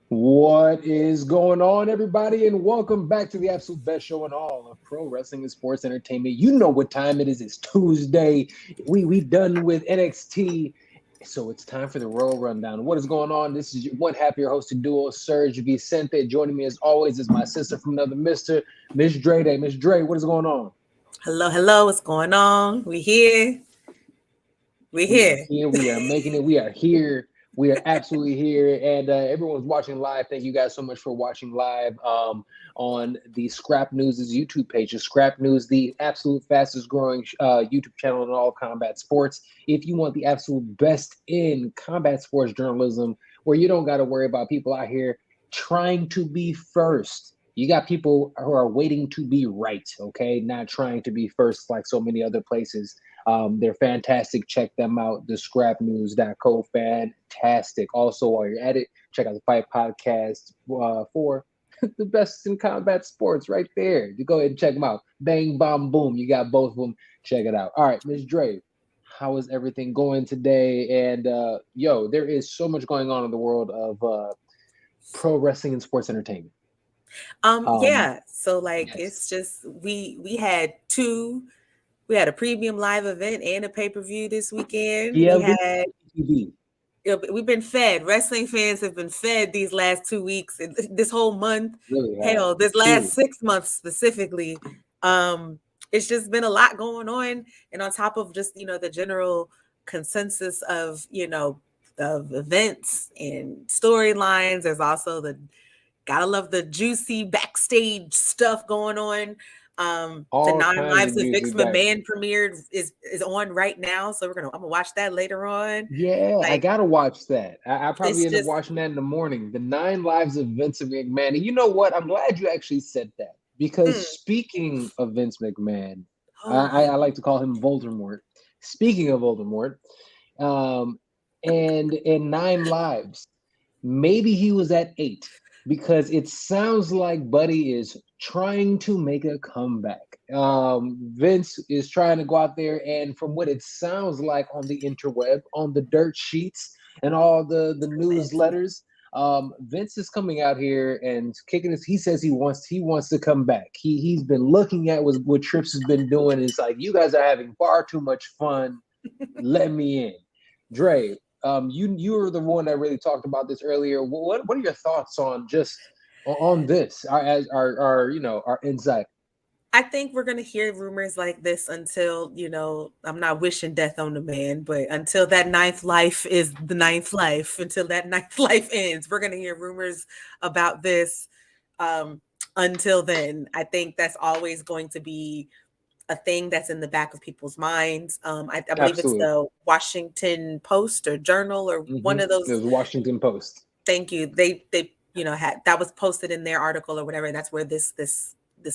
What is going on, everybody, and welcome back to the absolute best show in all of pro wrestling and sports entertainment. You know what time it is. It's Tuesday. We done with NXT, so it's time for the Royal Rundown. What is going on? This is your one happier hosted duo, Serg Vicente. Joining me as always is my sister from another mister, Miss Dre Day. Miss Dre, what is going on? Hello. What's going on? We here. We are making it. We are here. We are absolutely here, and everyone's watching live. Thank you guys so much for watching live on the Scrap News' YouTube page. Scrap News, the absolute fastest growing YouTube channel in all combat sports. If you want the absolute best in combat sports journalism, where you don't got to worry about people out here trying to be first. You got people who are waiting to be right, okay? Not trying to be first like so many other places. They're fantastic. Check them out. TheScrapNews.co. Fantastic. Also, while you're at it, check out the Fight Podcast for the best in combat sports right there. You go ahead and check them out. Bang, bomb, boom. You got both of them. Check it out. All right, Ms. Dre, how is everything going today? And there is so much going on in the world of pro wrestling and sports entertainment. So It's just we had a premium live event and a pay-per-view this weekend. Yeah, we've been fed. Wrestling fans have been fed these last 2 weeks, this whole month. Really hell, this last 6 months specifically. It's just been a lot going on, and on top of just the general consensus of of events and storylines, there's also gotta love the juicy backstage stuff going on. The 9 Lives of Vince McMahon premiered is on right now, so I'm gonna watch that later on. Yeah, I gotta watch that. I probably end up watching that in the morning. The 9 Lives of Vince McMahon. And you know what? I'm glad you actually said that, because speaking of Vince McMahon, I like to call him Voldemort. Speaking of Voldemort, and in 9 Lives, maybe he was at 8. Because it sounds like Buddy is trying to make a comeback. Vince is trying to go out there, and from what it sounds like on the interweb, on the dirt sheets, and all the newsletters, Vince is coming out here and kicking his. He says he wants to come back. He's been looking at what Trips has been doing. It's like, you guys are having far too much fun. Let me in, Dre. You were the one that really talked about this earlier. What are your thoughts on this? Our insight. I think we're gonna hear rumors like this until I'm not wishing death on the man, but until that 9th life is the 9th life, until that 9th life ends, we're gonna hear rumors about this. Until then, I think that's always going to be a thing that's in the back of people's minds. I believe it's the Washington Post or Journal or one of those. It was Washington Post. Thank you. They had that was posted in their article or whatever. That's where this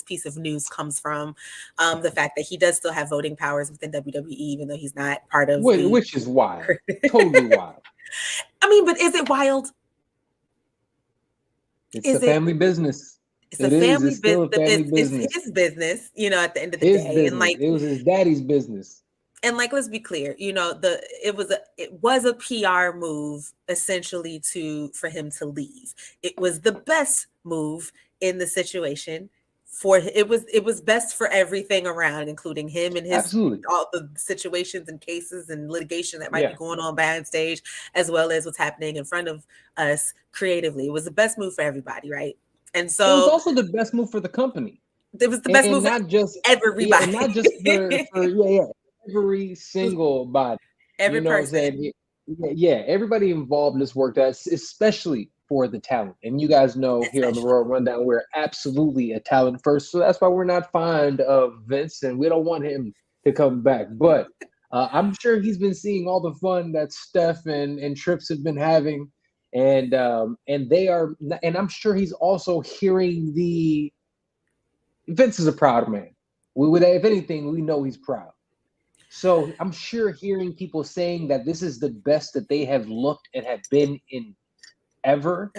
piece of news comes from. The fact that he does still have voting powers within WWE, even though he's not part of. Which is wild. Totally wild. I mean, but is it wild? It's a family business. It's a family business. It's his business, at the end of the day. And it was his daddy's business. And let's be clear, it was a PR move essentially for him to leave. It was the best move in the situation it was best for everything around, including him and his all the situations and cases and litigation that might be going on backstage, as well as what's happening in front of us creatively. It was the best move for everybody, right? And so it was also the best move for the company. It was the best move not just everybody. And not just for every single body. Every person. Everybody involved in this worked out, especially for the talent. And you guys know here on the Royal Rundown, we're absolutely a talent first. So that's why we're not fond of Vince, and we don't want him to come back. But I'm sure he's been seeing all the fun that Steph and Trips have been having. And I'm sure he's also hearing Vince is a proud man. If anything, we know he's proud. So I'm sure hearing people saying that this is the best that they have looked and have been in ever,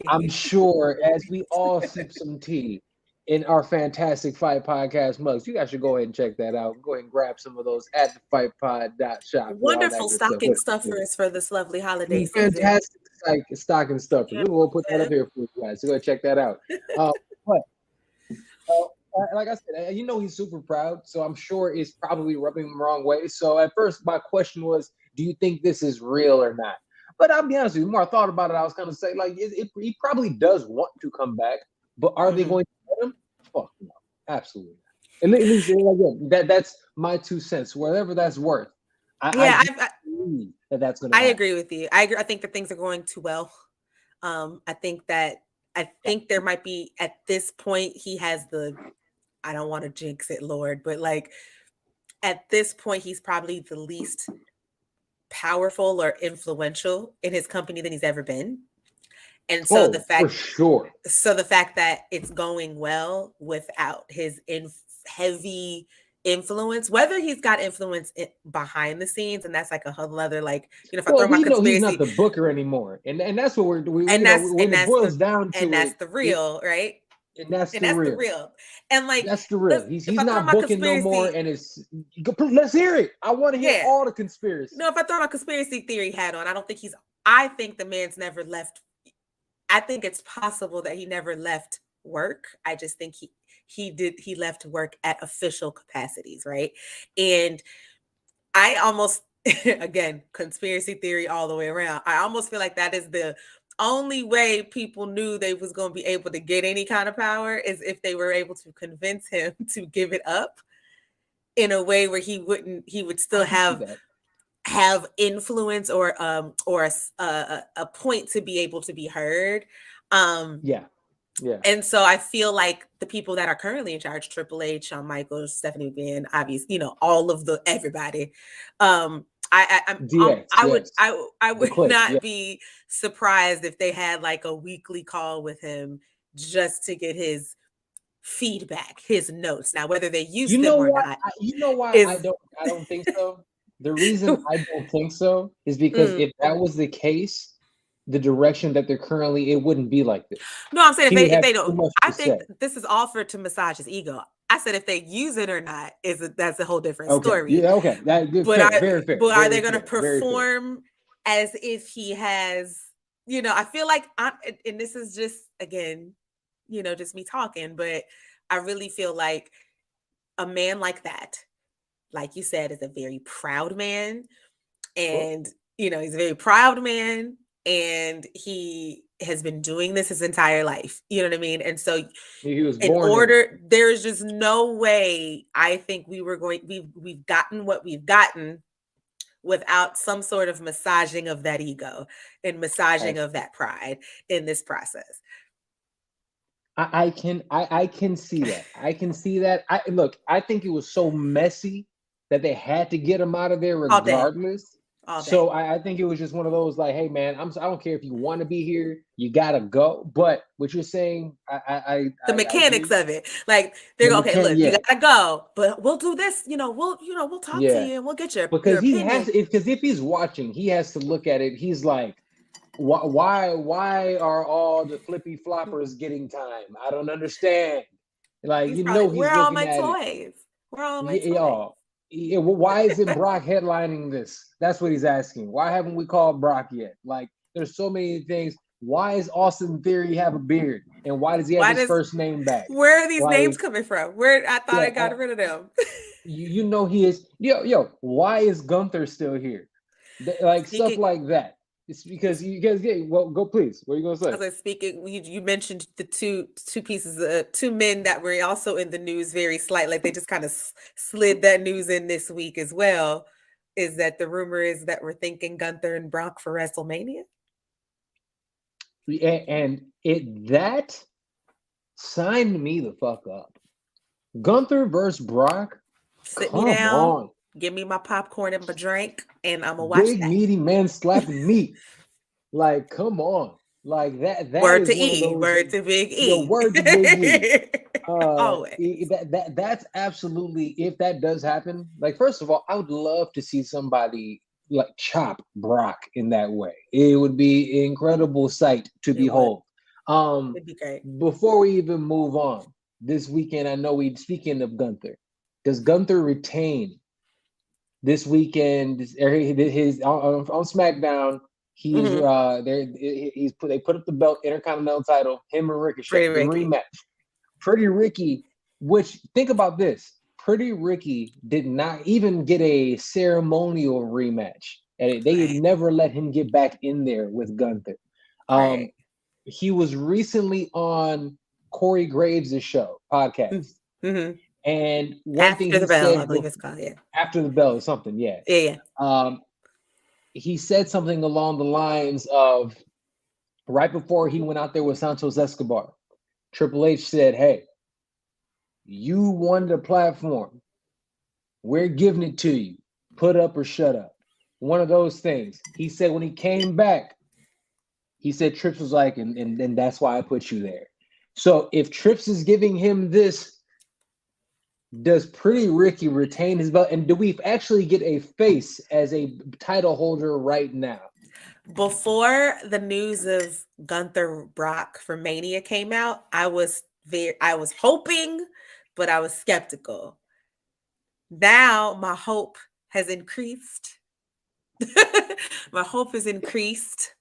I'm sure as we all sip some tea, in our fantastic Fight Podcast mugs. You guys should go ahead and check that out. Go ahead and grab some of those at thefightpod.shop. Wonderful stocking stuffers for this lovely holiday season. Fantastic stocking stuffers. Yeah. We'll put that up here for you guys. So go check that out. Like I said, he's super proud, so I'm sure it's probably rubbing him the wrong way. So at first, my question was, do you think this is real or not? But I'll be honest with you, the more I thought about it, I was kind of saying, like, he probably does want to come back, but are they going to let him? Fuck no, absolutely not. At least that's my 2 cents, whatever that's worth. I believe that's going to happen. I agree with you. I think that things are going too well. I think there might be, at this point, he has I don't want to jinx it, Lord, but like at this point, he's probably the least powerful or influential in his company than he's ever been. And so the fact that it's going well without his heavy influence, whether he's got influence behind the scenes, and that's like a whole other, like, if I throw my conspiracy, he's not the booker anymore, and that's what it boils down to, and that's the real, right? And that's the real. And like that's the real. He's not booking no more. And let's hear it. I want to hear all the conspiracy. No, if I throw my conspiracy theory hat on, I think the man's never left. I think it's possible that he never left work. I just think he left work at official capacities, right? And I almost, again, conspiracy theory all the way around. I almost feel like that is the only way people knew they was going to be able to get any kind of power, is if they were able to convince him to give it up in a way where he would still have influence or a point to be able to be heard. Yeah. And so I feel like the people that are currently in charge, Triple H, Shawn Michaels, Stephanie McMahon, obviously, all of everybody. I would not be surprised if they had like a weekly call with him just to get his feedback, his notes. Now, whether they use them or not. I don't think so. The reason I don't think so is because if that was the case, the direction that they're currently, it wouldn't be like this. No, I'm saying if they don't, I think this is all to massage his ego. I said if they use it or not that's a whole different story. Yeah, okay. Very fair. But are they going to perform as if he has, I feel like and this is just, again, just me talking, but I really feel like a man like that, like you said, is a very proud man. And, he's a very proud man. And he has been doing this his entire life. You know what I mean? And so he was born there's just no way I think we've gotten what we've gotten without some sort of massaging of that ego and massaging of that pride in this process. I can see that. I can see that. I think it was so messy that they had to get him out of there regardless. So I think it was just one of those, like, hey man, I don't care if you want to be here, you gotta go. But what you're saying, the mechanics of it, like they're okay. Look, you gotta go, but we'll do this. We'll talk to you and we'll get your because he has because if he's watching, he has to look at it. He's like, why are all the flippy floppers getting time? I don't understand. Like he's where are all my toys? Where are all my toys? Yeah, why isn't Brock headlining this? That's what he's asking. Why haven't we called Brock yet? Like, there's so many things. Why is Austin Theory have a beard? And why does he have his first name back? Where are these names coming from? I thought I got rid of them. He is. Yo, why is Gunther still here? Like, stuff like that. It's because you guys go please. What are you gonna say? I was speaking. You mentioned the two pieces, two men that were also in the news very slightly. Like they just kind of slid that news in this week as well. Is that the rumor is that we're thinking Gunther and Brock for WrestleMania? And that signed me the fuck up. Gunther versus Brock. Sit me down. On. Give me my popcorn and my drink, and I'm gonna watch big that. Meaty man slapping meat. Like, come on. Like that word to E. Word to Big E. Word to Big E. Always. That's absolutely, if that does happen, like, first of all, I would love to see somebody like chop Brock in that way. It would be an incredible sight to behold. It'd be great. Before we even move on, this weekend, I know speaking of Gunther, does Gunther retain this weekend? His on SmackDown, he is they put up the belt, Intercontinental title, him and Ricochet, the rematch. Pretty Ricky, which think about this. Pretty Ricky did not even get a ceremonial rematch. And they had never let him get back in there with Gunther. He was recently on Corey Graves' show, podcast. Mm-hmm. And one after thing the he bell, said, I believe it's called, after the bell or something, yeah. He said something along the lines of, right before he went out there with Santos Escobar, Triple H said, hey, you wanted a platform. We're giving it to you. Put up or shut up. One of those things. He said when he came back, he said Trips was like, and that's why I put you there. So if Trips is giving him this, does Pretty Ricky retain his belt? And do we actually get a face as a title holder right now? Before the news of Gunther Brock for Mania came out, I was hoping, but I was skeptical. Now my hope has increased. My hope has increased.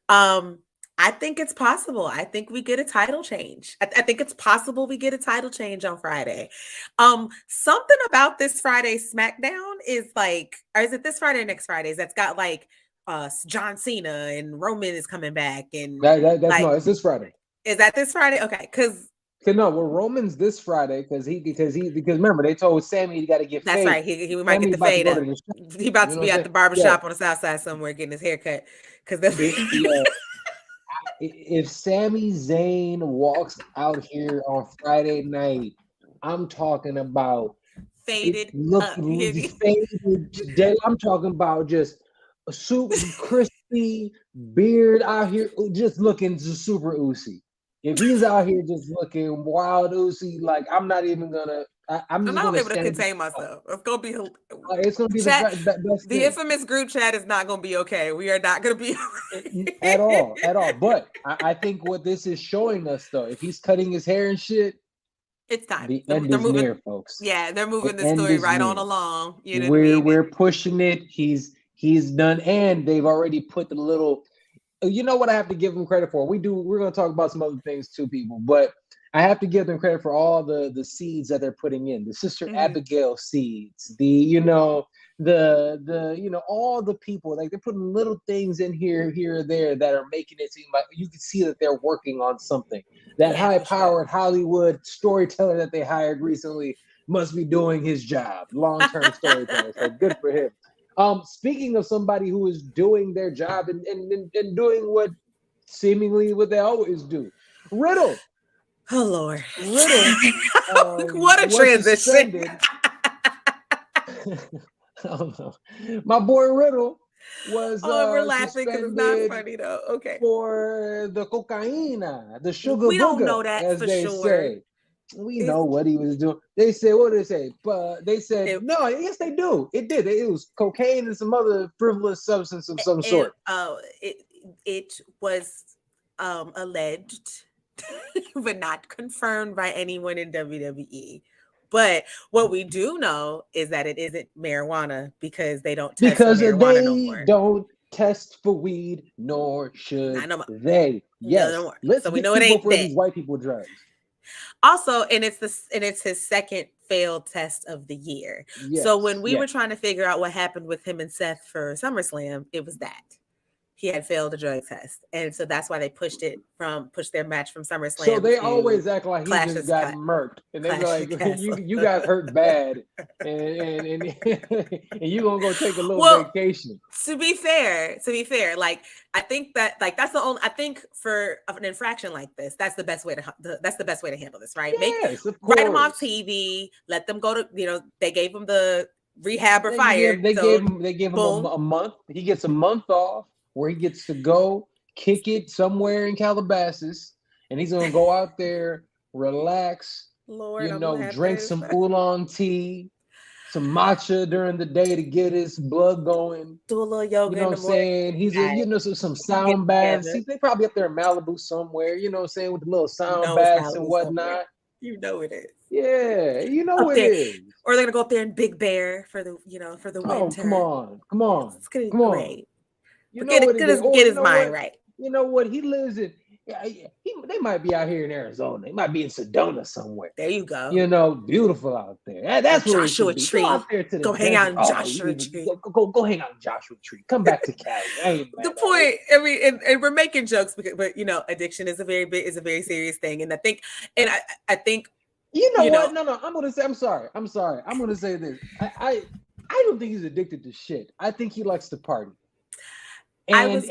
I think it's possible. I think we get a title change. I think it's possible we get a title change on Friday. Something about this Friday SmackDown is like, or is it this Friday or next Fridays? That's got like John Cena and Roman is coming back, and that's like, no, it's this Friday. Is that this Friday? Okay, because Roman's this Friday because remember they told Sammy he got to get that's fade. Right. He might get the fade up. He about to be at the barbershop on the south side somewhere getting his hair cut. Because if Sami Zayn walks out here on Friday night, I'm talking about faded, faded. I'm talking about just a super crispy beard out here, just looking just super oozy. If he's out here just looking wild oozy, like I'm not even gonna. I'm not gonna be able to contain myself. It's gonna be. It's gonna be the best. The infamous group chat is not gonna be okay. We are not gonna be at all. But I think what this is showing us, though, if he's cutting his hair and shit, it's time. The end is near, folks. Yeah, they're moving the story right on along. You know, we're pushing it. He's done, and they've already put the little. You know what I have to give them credit for? We're going to talk about some other things too, people, but I have to give them credit for all the seeds that they're putting in. The Sister Abigail seeds, all the people, like they're putting little things in here or there that are making it seem like you can see that they're working on something. That high-powered Hollywood storyteller that they hired recently must be doing his job, long-term storyteller. So good for him. Speaking of somebody who is doing their job and doing what seemingly what they always do, Riddle. Oh Lord, Riddle. What a transition! My boy Riddle was. We're laughing because it's not funny though. Okay. For the cocaina, the sugar. We don't know that as for they sure. Say. We know what he was doing. They said, what did they say? But they said, no, yes, they do. It did. It was cocaine and some other frivolous substance of some sort. It was alleged, but not confirmed by anyone in WWE. But what we do know is that it isn't marijuana because they don't test for marijuana no more. Don't test for weed, nor should they. Yes. No more. Let's so we know it ain't for these white people drugs. Also, and it's his second failed test of the year. Yes, so when we were trying to figure out what happened with him and Seth for SummerSlam, it was that he had failed a drug test, and so that's why they pushed their match from SummerSlam. So they always act like he just got murked, and they're like, "You guys hurt bad, and you gonna go take a little vacation." To be fair, like I think that that's the only. I think for an infraction like this, that's the best way to handle this, right? Yes, write them off TV, let them go to they gave him the rehab or fired. They gave him a month. He gets a month off, where he gets to go kick it somewhere in Calabasas, and he's gonna go out there, relax, drink some oolong tea, some matcha during the day to get his blood going. Do a little yoga. You know what I'm saying? He's some sound baths. They probably up there in Malibu somewhere. You know what I'm saying, with the little sound baths and whatnot. You know it is. Yeah, you know Up it there. is. Or they're gonna go up there in Big Bear for the winter. Oh, come on. It's gonna be Come on. great. You But know what it is. Or get you his know mind what? right. You know what? He lives in. Yeah, they might be out here in Arizona. They might be in Sedona somewhere. There you go. You know, beautiful out there. That's where it should be. Tree. Go out there to the go hang out in Joshua Tree. Go hang out in Joshua Tree. Come back to Cali. The point. I mean, and we're making jokes, but addiction is a very serious thing, and I think, I think. You know what? No. I'm gonna say. I'm sorry. I'm gonna say this. I don't think he's addicted to shit. I think he likes to party. And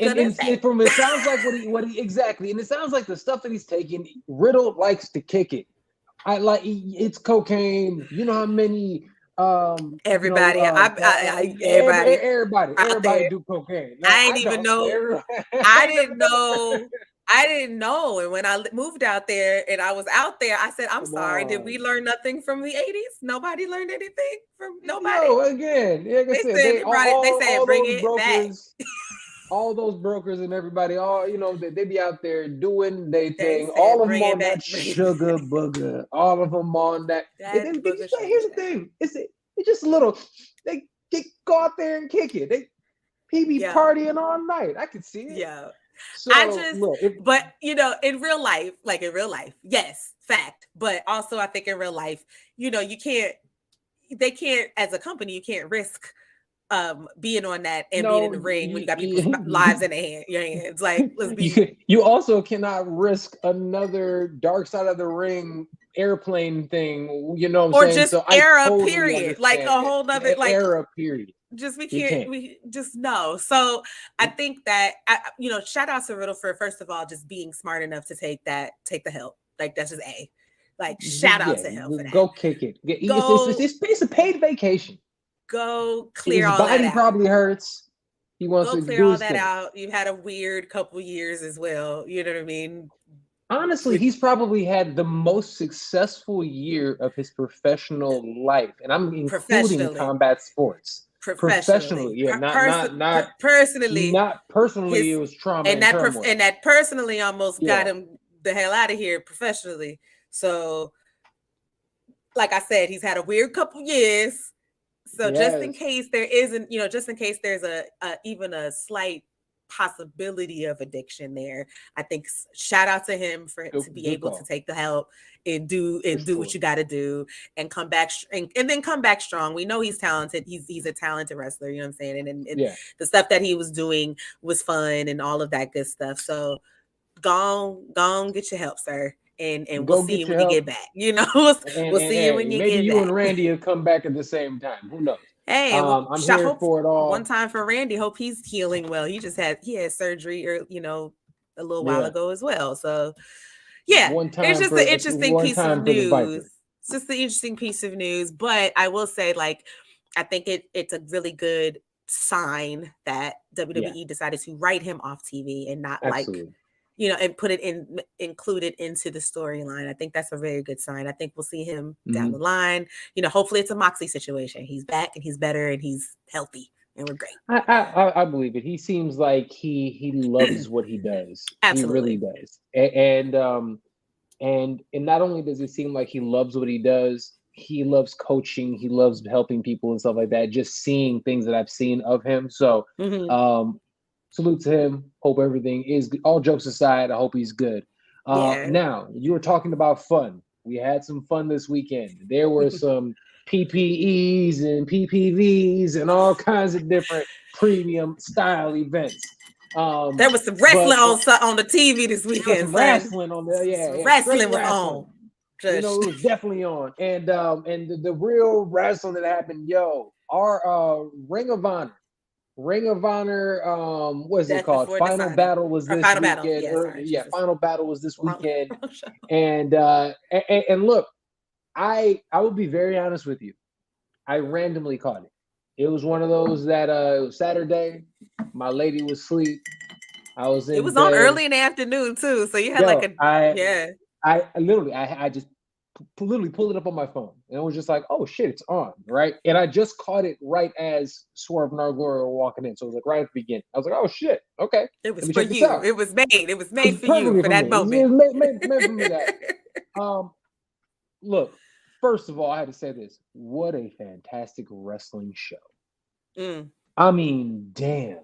from it sounds like what he exactly, and it sounds like the stuff that he's taking. Riddle likes to kick it. It's cocaine. You know how many everybody do cocaine. Now, I didn't know. And when I moved out there and I was out there, I said, I'm sorry, did we learn nothing from the 80s? Nobody learned anything from nobody. No, again, like I said, they said bring it back. All those brokers and everybody, they be out there doing their thing. All of them on that sugar booger. All of them on that. Here's the thing. It's just a little. They go out there and kick it. He be partying all night. I can see it. Yeah. So, but in real life, yes, fact. But also, I think in real life, they can't, as a company, you can't risk being on that and being in the ring when you got people's lives in your hands. Like, let's be. You also cannot risk another Dark Side of the Ring airplane thing. Or just era period, like a whole nother era period. Just we just know. So I think that shout out to Riddle for first of all just being smart enough to take the help. Like that's just shout out to him for that. Go kick it. It's a paid vacation. Go clear all that out. His body probably hurts. He wants to clear all that out. You've had a weird couple years as well. You know what I mean? Honestly, he's probably had the most successful year of his professional life, and I'm including combat sports. Professionally, yeah, not personally. Not personally, it was trauma and that personally almost got him the hell out of here professionally. So, like I said, he's had a weird couple years. So just in case there isn't, just in case there's even a slight possibility of addiction there, I think shout out to him to be able to take the help and do what you got to do and come back and then come back strong. We know he's talented. He's a talented wrestler. You know what I'm saying? And the stuff that he was doing was fun and all of that good stuff. So go on, get your help, sir. And we'll see you when you get back. We'll see you when you get back. Maybe you and Randy will come back at the same time. Who knows? Hey, I'm here for it all. One time for Randy. Hope he's healing well. He had surgery a little while ago as well. So it's just an interesting piece of news. It's just an interesting piece of news. But I will say, I think it's a really good sign that WWE decided to write him off TV and not and put it include it into the storyline. I think that's a very good sign. I think we'll see him down the line. Hopefully it's a Moxley situation. He's back and he's better and he's healthy and we're great. I believe it. He seems like he loves what he does. Absolutely. He really does. And not only does it seem like he loves what he does, he loves coaching. He loves helping people and stuff like that. Just seeing things that I've seen of him. So, salute to him. Hope everything is good. All jokes aside, I hope he's good. Now, you were talking about fun. We had some fun this weekend. There were some PPEs and PPVs and all kinds of different premium style events. There was some wrestling on the TV this weekend. Wrestling on there, wrestling was on. It was definitely on. And the real wrestling that happened, our Ring of Honor, what is it called? Final Battle was this weekend. Final Battle was this weekend. And look, I will be very honest with you. I randomly caught it. It was one of those that it was Saturday. My lady was asleep. I was in. It was on early in the afternoon too, so you had I just literally pulled it up on my phone and I was just like, oh shit, it's on, right? And I just caught it right as Swerve and Our Glory were walking in. So it was right at the beginning. I was like, oh shit, okay. It was for you. It was made for you for that moment. It was made for me that. look, first of all, I had to say this. What a fantastic wrestling show. I mean, damn.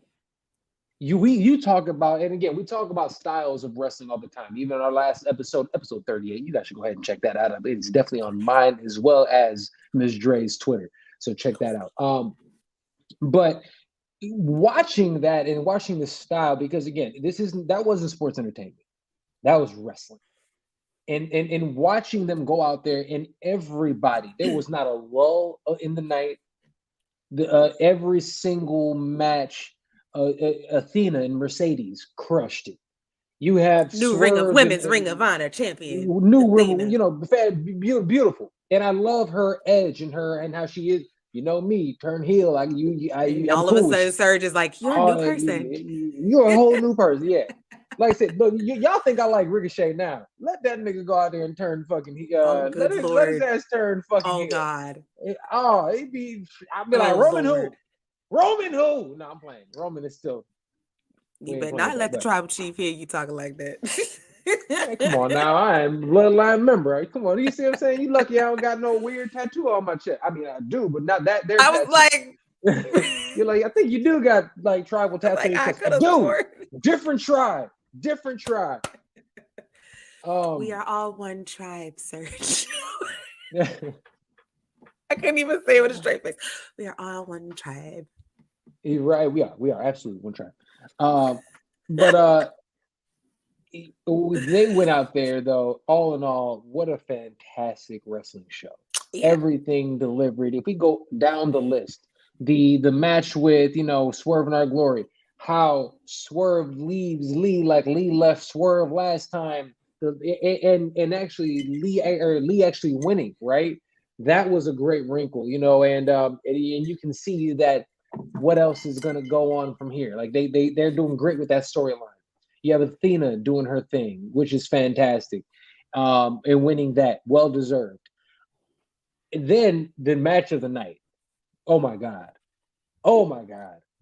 You talk about, and again, we talk about styles of wrestling all the time. Even in our last episode 38, you guys should go ahead and check that out. It's definitely on mine as well as Ms. Dre's Twitter. So check that out. But watching that and watching the style, because again, that wasn't sports entertainment. That was wrestling. And watching them go out there and everybody, there was not a lull in the night. Every single match, Athena and Mercedes crushed it. You have women's Ring of Honor champion. Beautiful. And I love her edge and how she is. You know me, turn heel. All of a sudden, Serg is like, you're a new person. You're a whole new person. Yeah. Like I said, look, y'all think I like Ricochet now. Let that nigga go out there and turn fucking let his ass turn fucking heel. God. I'd be like, Roman Lord. Who? Roman who? No, I'm playing. Roman is still. You better not let the tribal chief hear you talking like that. Hey, come on now, I am bloodline member. Come on, you see what I'm saying? You lucky I don't got no weird tattoo on my chest. I mean, I do, but not that. I was like, you're like, I think you do got like tribal tattoos. Like, different tribe. We are all one tribe, Serg. I can't even say it with a straight face. We are all one tribe. You're right. We are absolutely one tribe. But they went out there though. All in all, what a fantastic wrestling show. Yeah. Everything delivered. If we go down the list, the match with Swerve and Our Glory, how Swerve leaves Lee like Lee left Swerve last time, and actually Lee actually winning, right? That was a great wrinkle, and you can see that what else is going to go on from here. Like they're doing great with that storyline. You have Athena doing her thing, which is fantastic, and winning that, well deserved. And then the match of the night. Oh my God.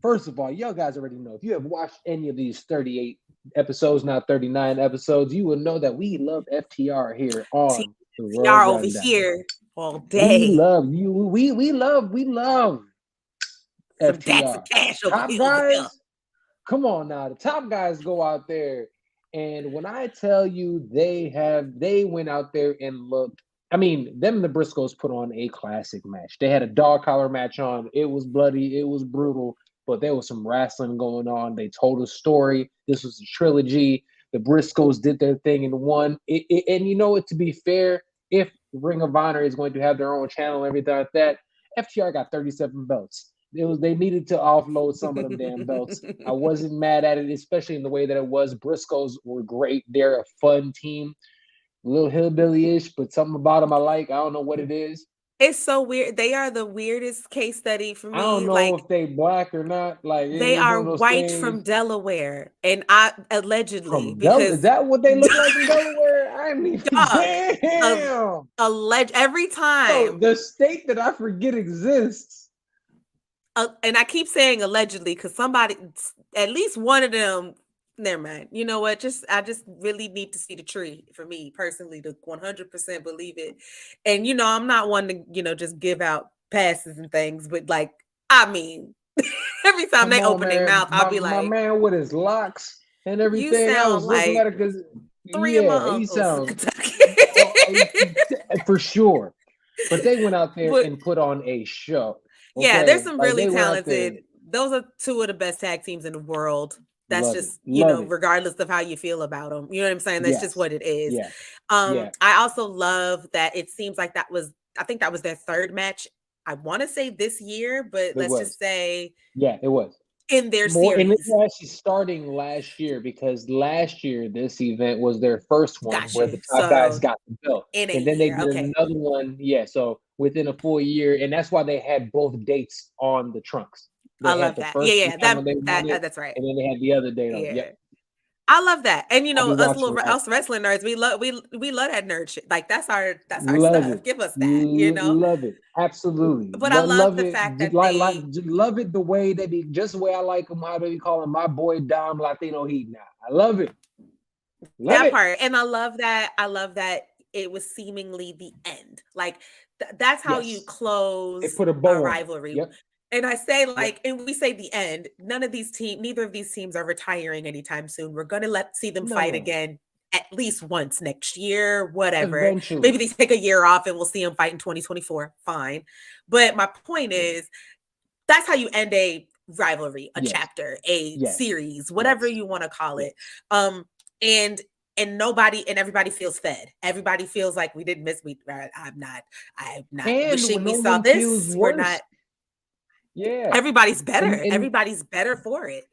First of all, y'all guys already know, if you have watched any of these 38 episodes, now 39 episodes, you will know that we love FTR here on the World FTR over here all day. We love you. We love FTR. Top guys, come on now. The top guys go out there, and when I tell you they went out there and looked. I mean, them and the Briscoes put on a classic match. They had a dog collar match on. It was bloody. It was brutal. But there was some wrestling going on. They told a story. This was a trilogy. The Briscoes did their thing and won. And to be fair, if Ring of Honor is going to have their own channel and everything like that, FTR got 37 belts. They needed to offload some of them damn belts. I wasn't mad at it, especially in the way that it was. Briscoes were great. They're a fun team. A little hillbilly-ish, but something about them I like. I don't know what it is. It's so weird. They are the weirdest case study for me. I don't know if they black or not. Like they are white from Delaware, and allegedly is that what they look like in Delaware? I mean, damn. Every time. So the state that I forget exists. And I keep saying allegedly because somebody, at least one of them. Never mind. You know what? I just really need to see the tree for me personally to 100% believe it. And I'm not one to just give out passes and things, but like I mean, every time they open their mouth, I'll be like, my man with his locks and everything. You sound like three of my uncles. For sure. But they went out there and put on a show. Okay? Yeah, there's some really talented. Those are two of the best tag teams in the world. That's just, regardless of how you feel about them. You know what I'm saying? That's just what it is. Yeah. I also love that it seems like I think that was their third match. I want to say this year, but let's just say. Yeah, it was. In their series. And it's actually starting last year because last year this event was their first one where the top guys got the belt. And then they did another one. Yeah, so within a full year. And that's why they had both dates on the trunks. I love that. Yeah, that's right. And then they had the other date on. Yeah. I love that. And us wrestling nerds, we love that nerd shit. Like that's our stuff. Give us that, Love it. Absolutely. But I love the fact that love it the way they be, just the way I like them, how they be calling my boy Dom Latino Heat now. I love it. That part. And I love that it was seemingly the end. Like that's how you close it put a bow rivalry. Yep. And I say like, and we say the end. Neither of these teams are retiring anytime soon. We're gonna see them fight again at least once next year, whatever. Eventually. Maybe they take a year off and we'll see them fight in 2024. Fine. But my point is, that's how you end a rivalry, a chapter, a series, whatever you want to call it. And everybody feels fed. Everybody feels like we didn't miss. I'm not wishing we saw this. We're not. Yeah. Everybody's better. Everybody's better for it.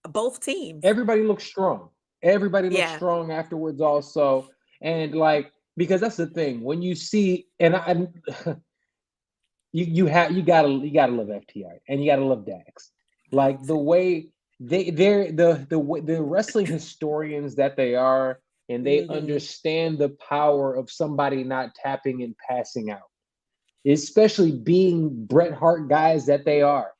Both teams. Everybody looks strong. Everybody looks strong afterwards also. And like, because that's the thing. When you see, and you gotta love FTR and you gotta love Dax. Like the way they're the wrestling historians that they are, and they understand the power of somebody not tapping and passing out, especially being Bret Hart guys that they are,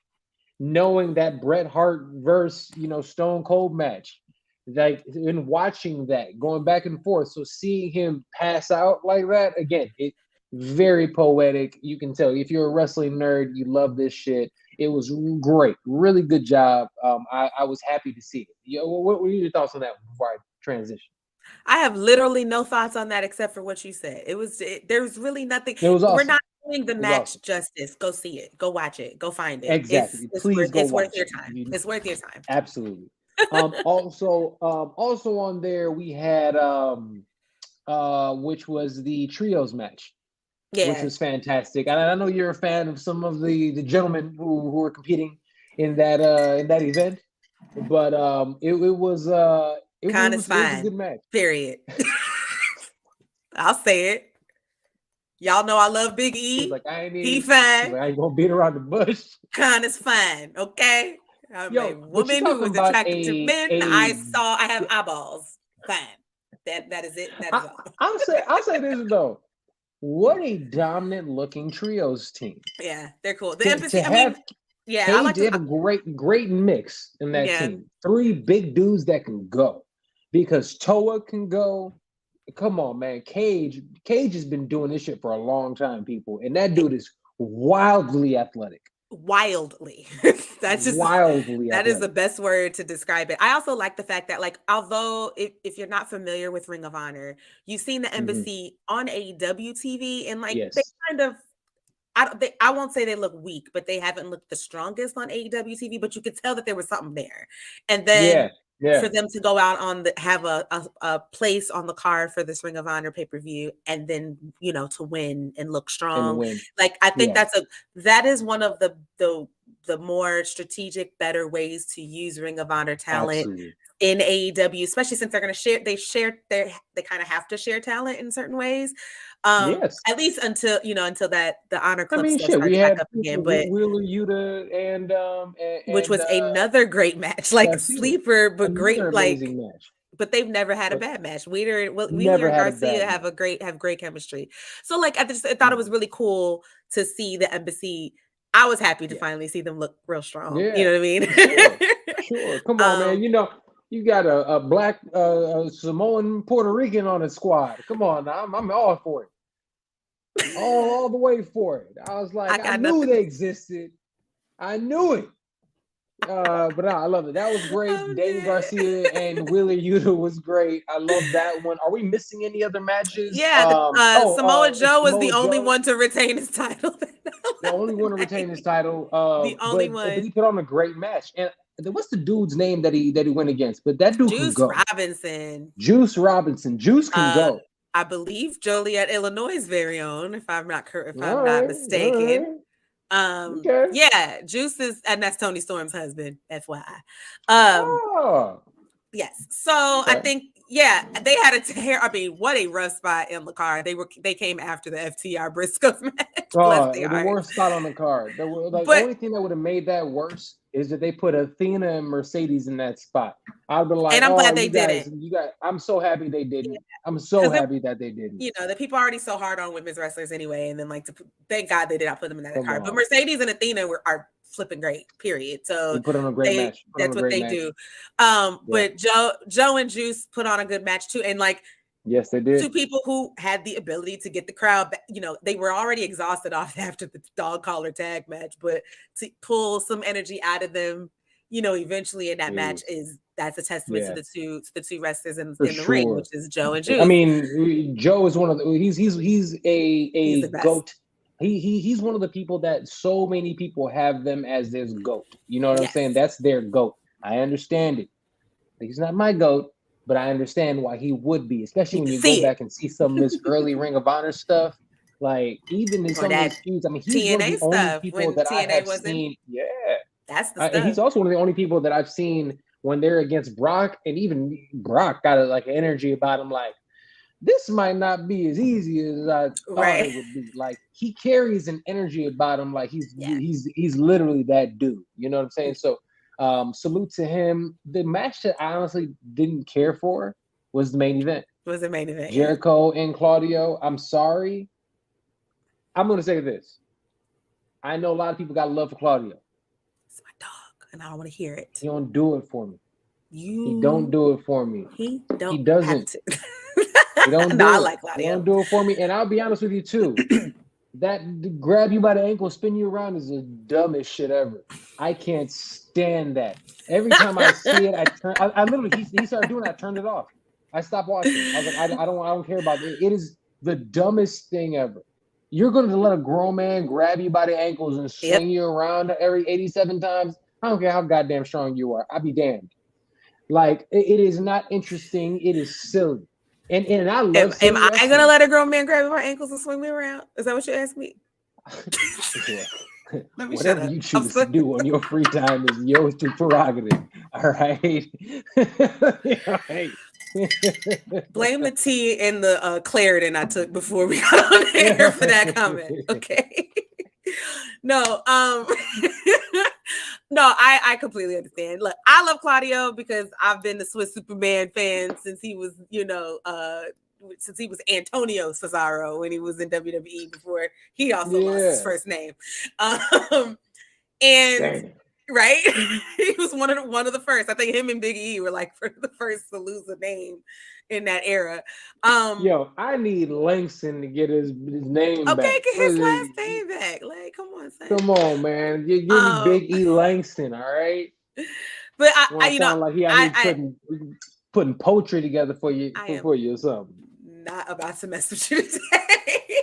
knowing that Bret Hart versus Stone Cold match, like, and watching that going back and forth. So seeing him pass out like that again, it very poetic. You can tell if you're a wrestling nerd, you love this shit. It was great, really good job. I was happy to see it. What were your thoughts on that before I transition? I have literally no thoughts on that except for what you said. There was really nothing. It was awesome. We're not doing the match justice. Go see it. Go watch it. Go find it. Exactly. It's worth your time. It's worth your time. Absolutely. Also on there we had which was the trios match, which was fantastic. And I know you're a fan of some of the gentlemen who were competing in that event, but it was kind of fine. It was a good match. Period. I'll say it. Y'all know I love Big E. He fine. I ain't gonna beat around the bush. Kind is fine. Okay. I'm a woman who is attracted to men. I have eyeballs. Fine. That is it. That is all. I'll say this though. What a dominant looking trios team. Yeah, they're cool. The empathy. They have a great mix in that team. 3 big dudes that can go, because Toa can go. Come on, man. Cage has been doing this shit for a long time, people, and that dude is wildly athletic. Wildly. That's just wildly. That is the best word to describe it. I also like the fact that, like, although if you're not familiar with Ring of Honor, you've seen the embassy on AEW TV, and like they kind of, I won't say they look weak, but they haven't looked the strongest on AEW TV. But you could tell that there was something there, and then for them to go out on have a place on the card for this Ring of Honor pay-per-view, and then to win and look strong. Like, I think that is one of the more strategic, better ways to use Ring of Honor talent in AEW, especially since they're going to they kind of have to share talent in certain ways. At least until that the Honor Club stuff starts back up again. But Wheeler Yuta and which was another great match, like sleeper, but great, like match. But they've never had a bad match. Wheeler and Garcia have great chemistry. So like I thought it was really cool to see the embassy. I was happy to finally see them look real strong. You know what I mean? Sure. Come on, man. You got a black Samoan Puerto Rican on the squad. Come on now. I'm all for it. all the way for it. I was like, I knew they existed. I knew it. But no, I love it. That was great. Daniel Garcia and Wheeler Yuta was great. I love that one. Are we missing any other matches? Samoa Joe was the only one to retain his title. The only one to retain his title. The only one. But he put on a great match. And what's the dude's name that he went against? But that dude can go. Juice Robinson. Juice can go. I believe Joliet, Illinois' very own, if I'm not mistaken. Juice is, and that's Tony Storm's husband, FYI. Yes. So I think they had a tear. I mean, what a rough spot in the card. They came after the FTR Briscoes match. The worst spot on the card. The only thing that would have made that worse is that they put Athena and Mercedes in that spot. I'd be like, and I'm glad they didn't. I'm so happy they didn't. I'm so happy that they didn't. The people are already so hard on women's wrestlers anyway, and then thank God they did not put them in that card. But Mercedes and Athena are flipping great. Period. So they put on a great match. That's what they do. But Joe and Juice put on a good match too, and Yes, they did. Two people who had the ability to get the crowd back. You know, they were already exhausted off after the dog collar tag match, but to pull some energy out of them, you know, eventually in that match that's a testament to the two wrestlers in the ring, which is Joe and Juice. I mean, Joe is one of the he's a GOAT. He's one of the people that so many people have them as their GOAT. You know what I'm saying? That's their GOAT. I understand it. He's not my GOAT, but I understand why he would be, especially when you go back and see some of this early Ring of Honor stuff. Like, even in some of his feuds, I mean, he's TNA one of the only people that I have seen. Yeah. That's the stuff. And he's also one of the only people that I've seen when they're against Brock, and even Brock got like energy about him, like, this might not be as easy as I thought it would be. Like, he carries an energy about him, like he's literally that dude. You know what I'm saying? So salute to him. The match that I honestly didn't care for was the main event. Jericho and Claudio. I'm sorry. I'm gonna say this. I know a lot of people got love for Claudio. It's my dog, and I don't want to hear it. He don't do it for me. He don't do it for me. He doesn't. He don't do I like Claudio. He don't do it for me. And I'll be honest with you too. That grab you by the ankle, spin you around is the dumbest shit ever. I can't stand that. Every time I see it, I literally he started doing it, I turned it off. I stopped watching. I was like, I don't care about it. It is the dumbest thing ever. You're going to let a grown man grab you by the ankles and swing you around every 87 times. I don't care how goddamn strong you are. I'll be damned. Like, it is not interesting. It is silly. And I love. Am I gonna let a grown man grab my ankles and swing me around? Is that what you asked me? Whatever you choose to do on your free time is yours to prerogative. All right. Blame the tea and the Claritin I took before we got on air for that comment. Okay. No, no, I completely understand. Look, I love Claudio because I've been the Swiss Superman fan since he was, since he was Antonio Cesaro when he was in WWE before he also lost his first name. And right, he was one of the first. I think him and Big E were like the first to lose a name in that era. I need Langston to get his name back. Okay, get his last name back. Like, come on, son. Come on, man. Give me Big E Langston, all right? But I putting poetry together for you or something. Not about to mess with you today.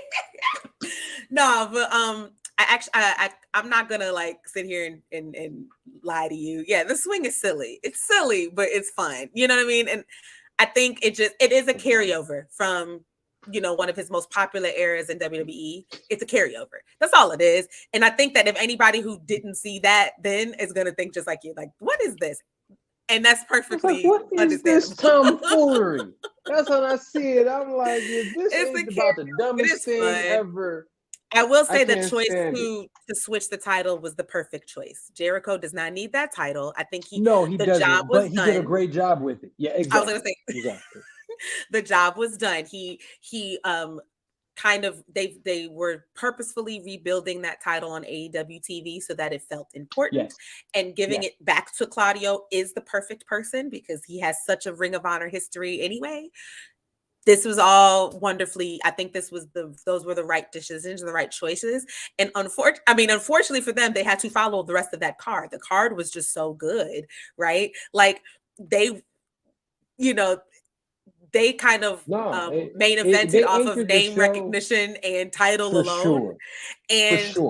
No, but I'm not gonna like sit here and lie to you. Yeah, the swing is silly. It's silly, but it's fun. You know what I mean? And I think it is a carryover from, one of his most popular eras in WWE. It's a carryover. That's all it is. And I think that if anybody who didn't see that then is going to think just like you, like, what is this? And that's perfectly what is this tomfoolery? That's when I see it. I'm like, this ain't about the dumbest thing ever. I will say the choice to switch the title was the perfect choice. Jericho does not need that title. I think he did a great job with it. Yeah, exactly. I was going to say exactly. The job was done. He kind of they were purposefully rebuilding that title on AEW TV so that it felt important. And giving it back to Claudio is the perfect person because he has such a Ring of Honor history anyway. This was all wonderfully. I think those were the right decisions and the right choices. And unfortunately for them, they had to follow the rest of that card. The card was just so good, right? Like they kind of main evented off of name recognition and title alone. And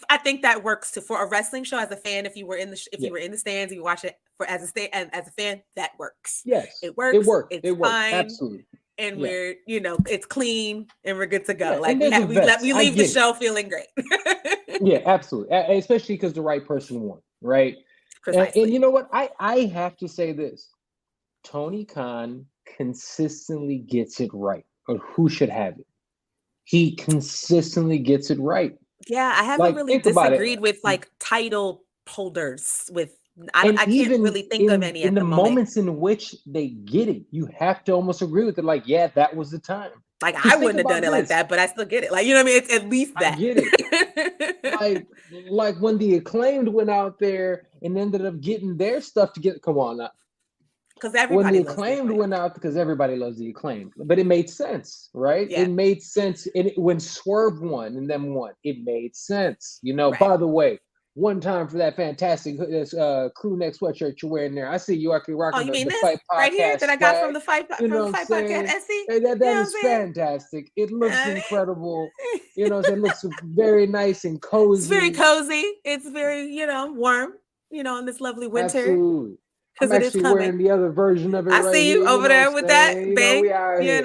I think that works for a wrestling show as a fan. If you were in the stands, you watch it as a fan, that works. Yes, it works. It works. Fine. Absolutely. And we're, it's clean and we're good to go. Like we leave the show feeling great. Yeah, absolutely. Especially because the right person won, right? And you know what? I have to say this. Tony Khan consistently gets it right. Or who should have it? He consistently gets it right. Yeah, I haven't really disagreed with like title holders with I can't really think of any in the moments in which they get it. You have to almost agree with it. Like, yeah, that was the time. Like, I wouldn't have done it like that, but I still get it. Like, you know what I mean? It's at least that. I get it. like when the Acclaimed went out there and ended up getting their stuff to get. Come on, now. because everybody loves the Acclaimed went out because everybody loves the Acclaimed, but it made sense, right? Yeah. It made sense. When Swerve won and them won, it made sense. Right. By the way, one time for that fantastic crew neck sweatshirt you're wearing there. I see you actually rocking you mean the this Fight Podcast right here that I got from the Fight You know from the what I'm Fight saying? Podcast Etsy? Hey, that is fantastic. It looks incredible. You know what I'm saying? It looks very nice and cozy. It's very cozy. It's very, warm, in this lovely winter. Absolutely. I'm actually wearing the other version of it right here. I see you over there with that big, we out here,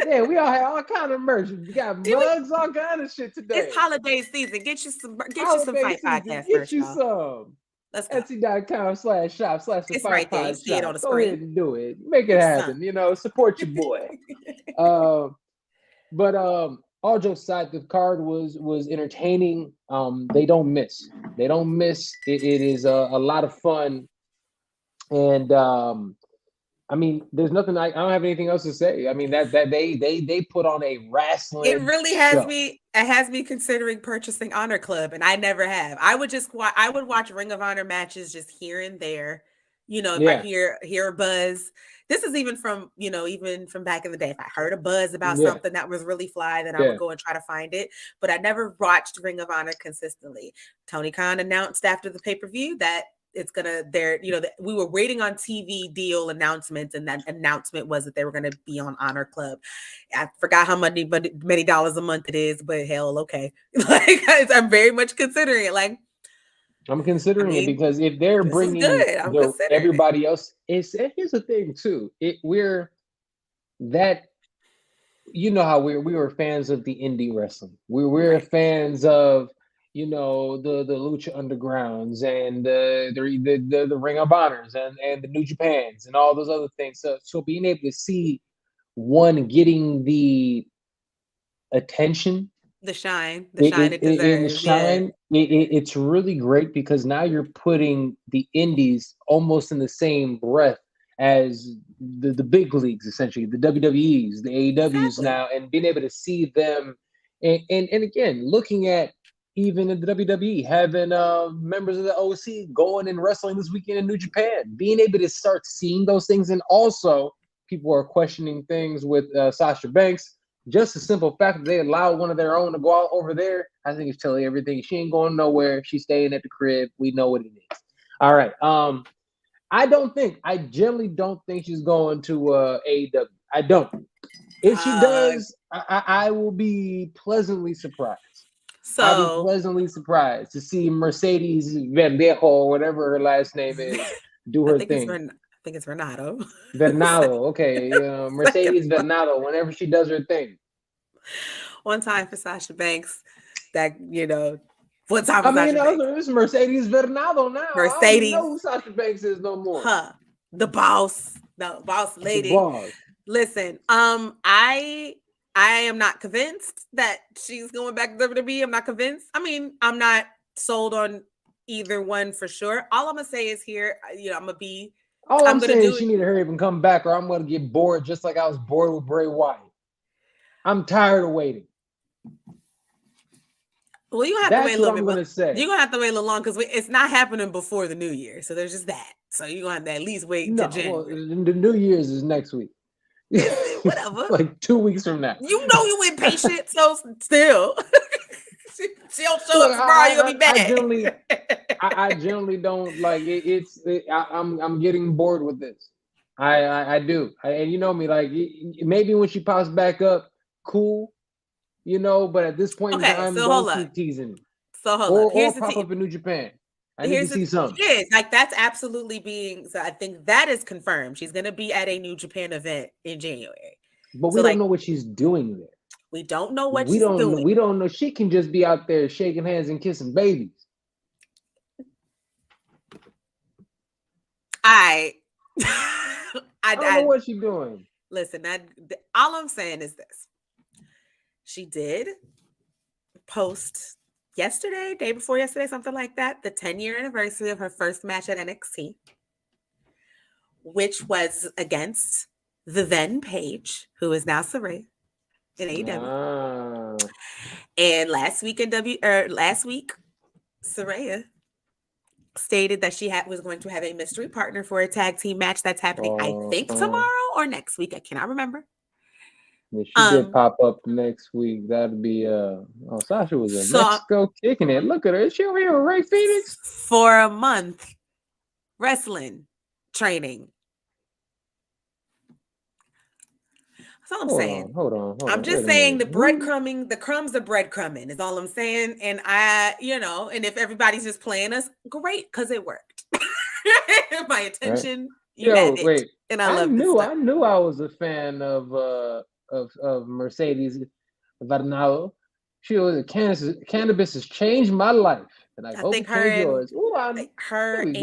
Yeah, we all have all kind of merch. We got mugs, all kind of shit today. It's holiday season. Get you some Fight Podcast. Get you some. Let's go. Etsy.com/shop/the it's Fight right there. You Pod see it on the Go screen. ahead and do it. Make it happen. Support your boy. But all jokes aside, the card was entertaining. They don't miss. It is a lot of fun. And I mean, there's nothing. I don't have anything else to say. I mean, that they put on a wrestling. It really has me. It has me considering purchasing Honor Club, and I never have. I would watch Ring of Honor matches just here and there. If I hear a buzz. This is even from back in the day. If I heard a buzz about something that was really fly, then I would go and try to find it. But I never watched Ring of Honor consistently. Tony Khan announced after the pay-per-view that it's we were waiting on TV deal announcements, and that announcement was that they were gonna be on Honor Club. I forgot how many dollars a month it is, but hell, okay. I'm very much considering it. I'm considering it because if they're bringing everybody else, here's the thing too. We're that. How we were fans of the indie wrestling. We're fans of the Lucha Undergrounds and the Ring of Honors and the New Japans and all those other things. So being able to see one getting the attention, the shine it deserves. It's really great because now you're putting the indies almost in the same breath as the big leagues, essentially the WWEs, the AEWs now, and being able to see them and again looking at even in the WWE having members of the OC going and wrestling this weekend in New Japan, being able to start seeing those things. And also people are questioning things with Sasha Banks. Just the simple fact that they allow one of their own to go out over there, I think it's telling everything. She ain't going nowhere. She's staying at the crib. We know what it is. All right. I generally don't think she's going to AEW. I don't. If she does, I will be pleasantly surprised. I'll be pleasantly surprised to see Mercedes Verdejo, or whatever her last name is, do her thing. I think it's Renato. Okay. Mercedes Venado, whenever she does her thing. One time for Sasha Banks, one time for Sasha Banks. It's Mercedes Venado now. Mercedes. I don't know who Sasha Banks is no more. The boss lady. The boss. Listen, I am not convinced that she's going back to WWE. I'm not convinced. I mean, I'm not sold on either one for sure. All I'm gonna say is here, I'm gonna be. All I'm saying is she need to hurry up and come back, or I'm going to get bored just like I was bored with Bray Wyatt. I'm tired of waiting. Well, you have to wait a little bit. You're going to have to wait a little long because it's not happening before the New Year. So there's just that. So you're going to have to at least wait until January. Well, the New Year's is next week. Whatever. Like 2 weeks from now. You impatient, so still. She'll show up tomorrow. You'll be back. I generally don't like it. I'm getting bored with this. I do. And you know me, like maybe when she pops back up, cool. But at this point in time, don't keep teasing. So hold up. Or pop up in New Japan. I need to see something. That's absolutely being. So I think that is confirmed. She's going to be at a New Japan event in January. But we don't know what she's doing there. We don't know what she's doing. We don't know. She can just be out there shaking hands and kissing babies. I don't know what she's doing. Listen, all I'm saying is this. She did post yesterday, day before yesterday, something like that, the 10-year anniversary of her first match at NXT, which was against the then Paige, who is now Saraya in AEW. And last week, Saraya stated that she was going to have a mystery partner for a tag team match that's happening, I think, tomorrow or next week. I cannot remember. Yeah, she did pop up next week. That'd be Sasha was in Mexico kicking it. Look at her. Is she over here with Ray Phoenix? For a month, wrestling training. That's all I'm saying. Hold on. I'm just saying the crumbs are breadcrumbing is all I'm saying. And and if everybody's just playing us, great, because it worked. My attention, you had it. Wait. And I knew I was a fan of Mercedes Varnado. She was cannabis has changed my life. And I hope it changed yours. Her and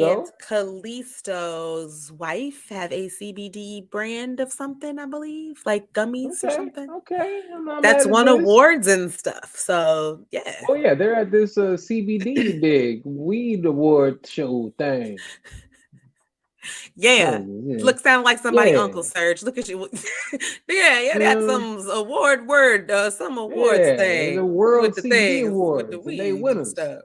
Kalisto's wife have a CBD brand of something, I believe, like gummies or something. Okay, that's won awards and stuff. So yeah. Oh yeah, they're at this CBD big weed award show thing. Yeah. Sound like somebody Uncle Serge. Look at you. yeah, that's some award some awards thing. The World with the CBD Awards. With the weed they winners. stuff.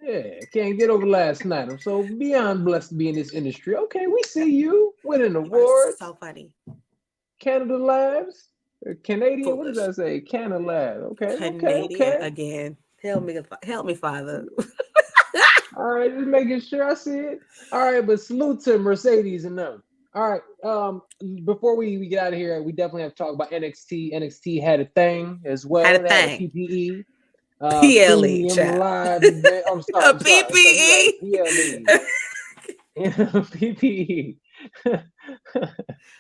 Yeah, can't get over last night. I'm so beyond blessed to be in this industry. Okay, we see you winning awards. So funny. Canada Labs. Canadian, what does that say? Canada Lab. Okay. Canadian again. Help me, Father. All right, just making sure I see it. All right, but salute to Mercedes and them. All right, before we get out of here, we definitely have to talk about NXT. NXT had a thing as well. Had a thing. PPE. PLE. Live event. I'm sorry. PPE. PPE.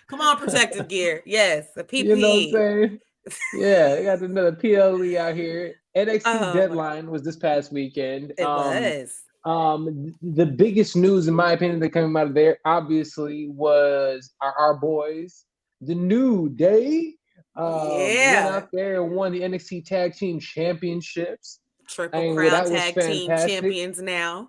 Come on, protective gear. Yes, a PPE. You know what I'm saying? Yeah, they got another PLE out here. NXT Deadline was this past weekend. It was. The biggest news, in my opinion, that came out of there, obviously, was our boys, the New Day. Went out there and won the NXT Tag Team Championships. Triple Crown Tag Team Champions now.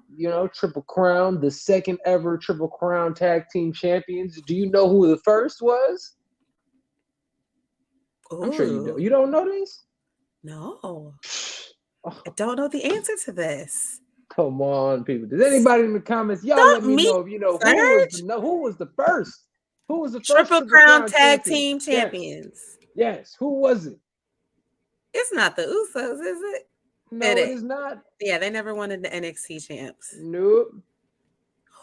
Triple Crown, the second ever Triple Crown Tag Team Champions. Do you know who the first was? Ooh. I'm sure you do. You don't know this? No. I don't know the answer to this. Come on, people. Does anybody in the comments, y'all let me know if you know who was the first? Who was the first Triple Crown Tag Team Champions? Yes. Who was it? It's not the Usos, is it? No, it is not. Yeah, they never wanted the NXT champs. Nope.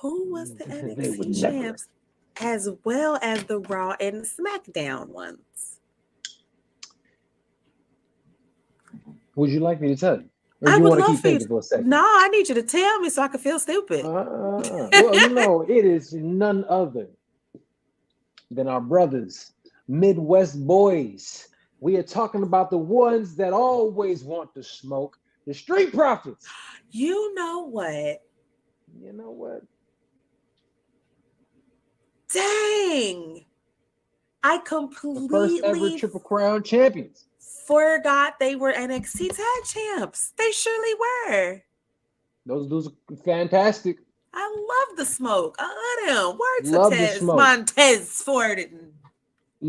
Who was the NXT champs as well as the Raw and SmackDown ones? Would you like me to tell you? Or I do you would want to love keep thinking for a second? No, I need you to tell me so I can feel stupid. Well, it is none other than our brothers, Midwest boys. We are talking about the ones that always want to smoke, the Street Profits. You know what? Dang. I completely the first ever Triple Crown champions. Forgot they were NXT Tag Champs. They surely were. Those dudes are fantastic. I love the smoke. I love them. Words to Tez, Montez Ford and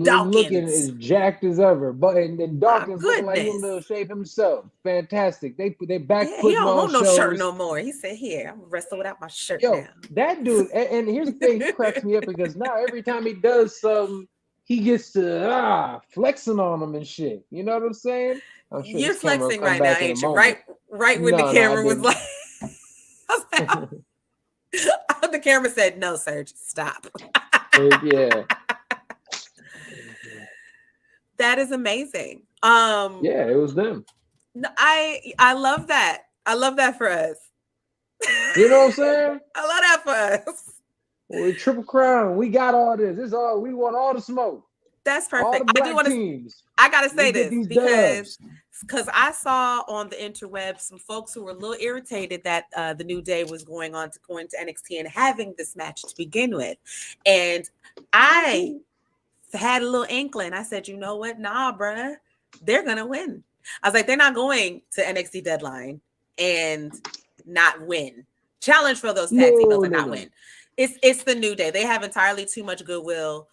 Dawkins. Looking as jacked as ever, but and Dawkins looking like he's in little shape himself. Fantastic. They back putting on shows. He don't want no shirt no more. He said, "Here, I'm gonna wrestle without my shirt now." That dude. And here's the thing: he cracks me up because now every time he does something, he gets to flexing on them and shit. You know what I'm saying? I'm sure you're flexing right now, ain't you? Right when the camera was like, the camera said, "No, Serge, stop." Yeah. That is amazing. Yeah, it was them. I love that. I love that for us. You know what I'm saying? I love that for us. Well, Triple Crown, we got all this. We want all the smoke. That's perfect. All the black teams. I gotta say this because I saw on the interwebs some folks who were a little irritated that the New Day was going to NXT and having this match to begin with, and I had a little inkling. I said, you know what? Nah, bruh, they're gonna win. I was like, they're not going to NXT Deadline and not win. Challenge for those tag team belts and not win. It's the New Day. They have entirely too much goodwill,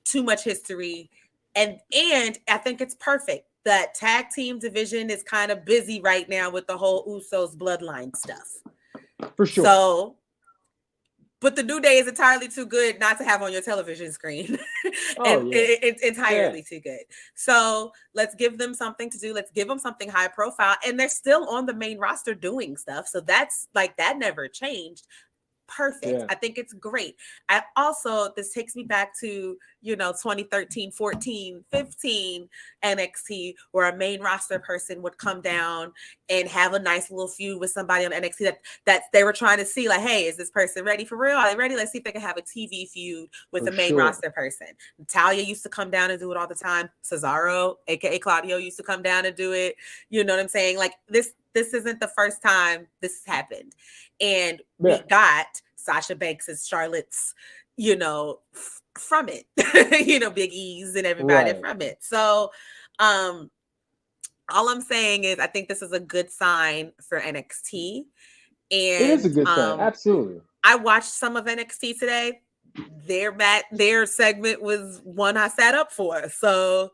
too much history, and I think it's perfect. That tag team division is kind of busy right now with the whole Usos bloodline stuff. For sure. So, but the New Day is entirely too good not to have on your television screen. It's entirely too good. So let's give them something to do. Let's give them something high profile. And they're still on the main roster doing stuff. So that's like, that never changed. Perfect. Yeah. I think it's great. This takes me back to, 2013, 14, 15 NXT, where a main roster person would come down and have a nice little feud with somebody on NXT that they were trying to see, like, hey, is this person ready for real? Are they ready? Let's see if they can have a TV feud with a main roster person. Natalia used to come down and do it all the time. Cesaro, aka Claudio, used to come down and do it. You know what I'm saying? Like, this isn't the first time this has happened. And we got Sasha Banks and Charlotte's, from it, Big E's and everybody from it. So, all I'm saying is I think this is a good sign for NXT. And it is a good sign. Absolutely. I watched some of NXT today. Their segment was one I sat up for. So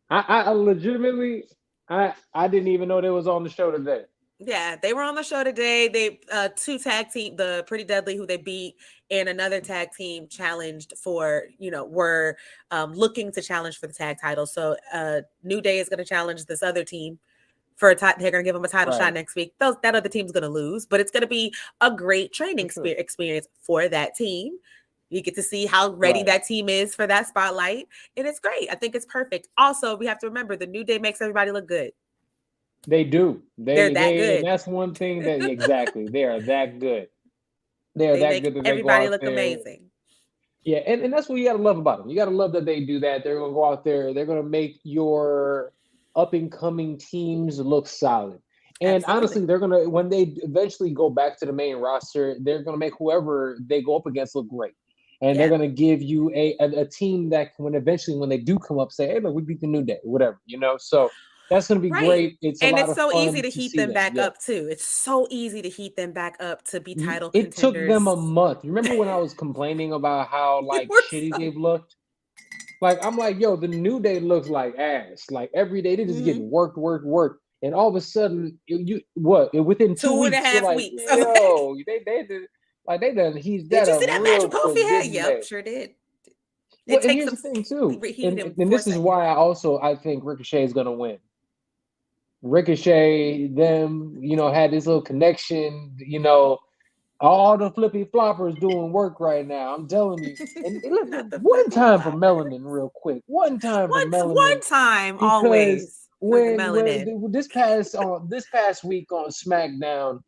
I legitimately, I didn't even know they was on the show today. Yeah, they were on the show today. They two tag team, the Pretty Deadly, who they beat, and another tag team challenged for, were looking to challenge for the tag title. So New Day is going to challenge this other team for a title. They're going to give them a title shot next week. That other team's going to lose, but it's going to be a great training experience for that team. You get to see how ready that team is for that spotlight, and it's great. I think it's perfect. Also, we have to remember the New Day makes everybody look good. They do. They're that good. And that's one thing that exactly they are that good. They are that good that everybody look amazing. Yeah, and that's what you gotta love about them. You gotta love that they do that. They're gonna go out there. They're gonna make your up and coming teams look solid. And honestly, they're gonna, when they eventually go back to the main roster, they're gonna make whoever they go up against look great. And they're gonna give you a team that when they do come up, say, hey, look, we beat the New Day, whatever, So that's going to be great. It's so easy to heat them back up too. It's so easy to heat them back up to be title contenders. It took them a month. Remember when I was complaining about how shitty they've looked? Like, I'm like, yo, the New Day looks like ass. Like every day they're just getting worked. And all of a sudden, within 2 weeks, 2.5 weeks. Yo, they done. Did you see that match Kofi had? Yep, sure did. And here's the thing too. And this is why I think Ricochet is going to win. Ricochet, them, had this little connection, all the flippy floppers doing work right now. I'm telling you. And look, one time for Melanin, real quick. One time for Melanin. One time, always. When this past week on SmackDown,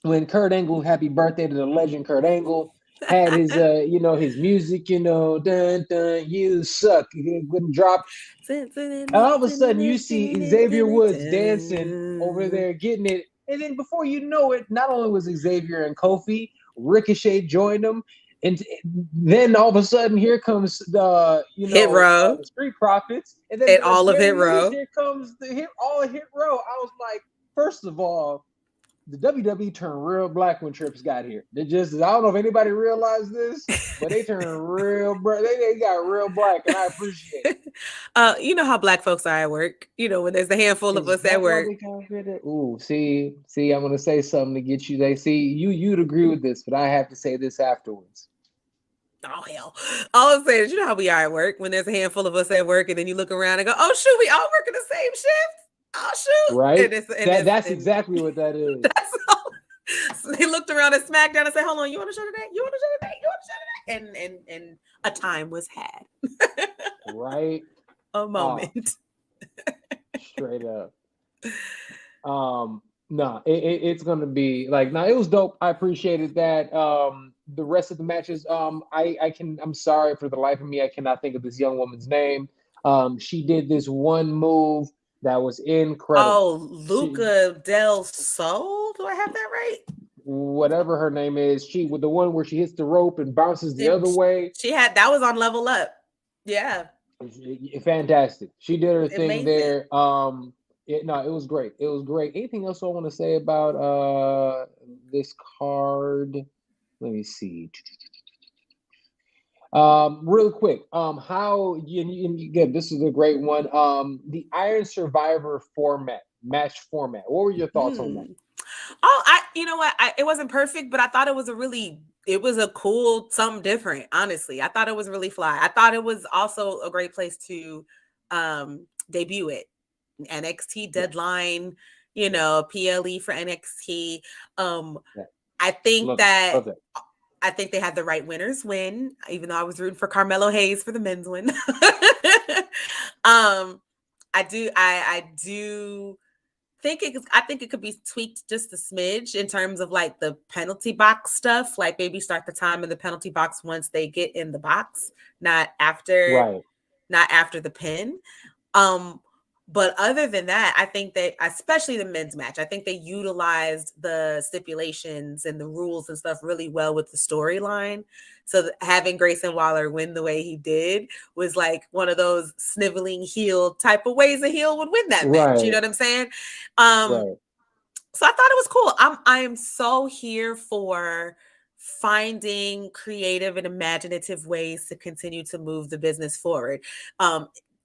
when Kurt Angle, happy birthday to the legend Kurt Angle, had his his music, dun dun, you suck. He wouldn't drop. And all of a sudden you see Xavier Woods dancing over there, getting it. And then before you know it, not only was Xavier and Kofi, Ricochet joined them. And then all of a sudden here comes the Hit Row, the Street Profits. And then all of Hit Row. Here comes all of Hit Row. I was like, first of all, the WWE turned real black when Trips got here. I don't know if anybody realized this, but they turned real black. They got real black, and I appreciate it. You know how black folks are at work. When there's a handful of us at work. Ooh, see, I'm gonna say something to get you. They see you'd agree with this, but I have to say this afterwards. Oh hell! All I'm saying is, how we are at work when there's a handful of us at work, and then you look around and go, "Oh shoot, we all work in the same shift." Oh shoot! Right? That's exactly what that is. So they looked around at SmackDown and said, "Hold on, you want to show today? You want to show today? You want to show today?" And a time was had. Right. A moment. Straight up. No, it's gonna be like, it was dope. I appreciated that. The rest of the matches, I'm sorry, for the life of me, I cannot think of this young woman's name. She did this one move that was incredible. Oh, Luca Del Sol? Do I have that right? Whatever her name is, she with the one where she hits the rope and bounces the other way. That was on Level Up. Yeah. Fantastic. She did her thing there. It was great. It was great. Anything else I want to say about this card? Let me see. Real quick, again, this is a great one. The Iron Survivor match format. What were your thoughts on that? Oh, you know what? It wasn't perfect, but I thought it was a cool, something different. Honestly, I thought it was really fly. I thought it was also a great place to debut it. NXT Deadline, PLE for NXT. I think that. I think they had the right winners win, even though I was rooting for Carmelo Hayes for the men's win. I do think it could be tweaked just a smidge in terms of like the penalty box stuff, like maybe start the time in the penalty box once they get in the box, not after the pin. But other than that, I think that, especially the men's match, I think they utilized the stipulations and the rules and stuff really well with the storyline. So having Grayson Waller win the way he did was like one of those sniveling heel type of ways a heel would win that match. You know what I'm saying? So I thought it was cool. I am so here for finding creative and imaginative ways to continue to move the business forward.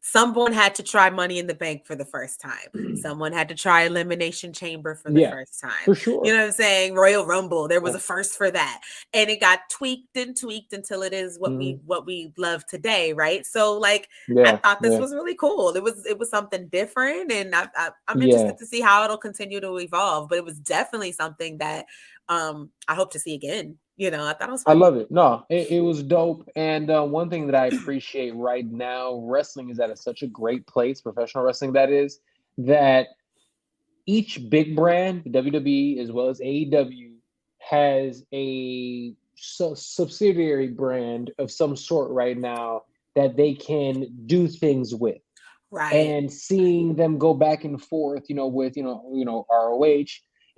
Someone had to try Money in the Bank for the first time. Someone had to try Elimination Chamber for the first time. For sure. You know what I'm saying? Royal Rumble. There was a first for that. And it got tweaked until it is what we love today, right? So like I thought this was really cool. It was something different, and I'm interested to see how it'll continue to evolve. But it was definitely something that I hope to see again. I thought it was fun. I love it. No, it was dope. And one thing that I appreciate right now, wrestling is at such a great place, professional wrestling that is, that each big brand, WWE as well as AEW, has a subsidiary brand of some sort right now that they can do things with. Right. And seeing them go back and forth, with, ROH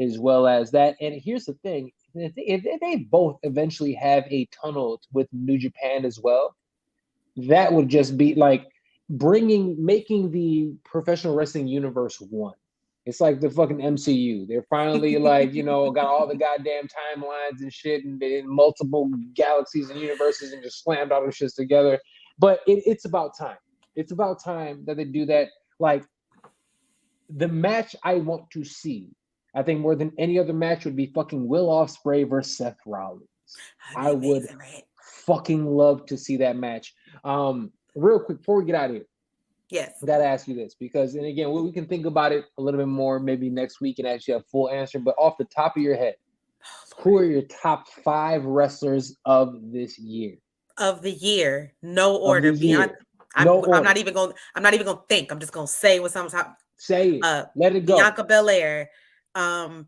as well as that. And here's the thing. If they both eventually have a tunnel with New Japan as well, that would just be like making the professional wrestling universe one. It's like the fucking MCU. They're finally like, got all the goddamn timelines and shit and multiple galaxies and universes and just slammed all those shits together. But it's about time. It's about time that they do that. Like, the match I want to see, I think more than any other match, would be fucking Will Ospreay versus Seth Rollins. I would fucking love to see that match. Real quick, before we get out of here. Yes. I got to ask you this, because, and again, we can think about it a little bit more maybe next week and actually have a full answer, but off the top of your head, who are your top 5 wrestlers of this year? Of the year. No order. I'm not even gonna think. I'm just gonna say what's on top. Say it. Let it go. Bianca Belair. Sorry.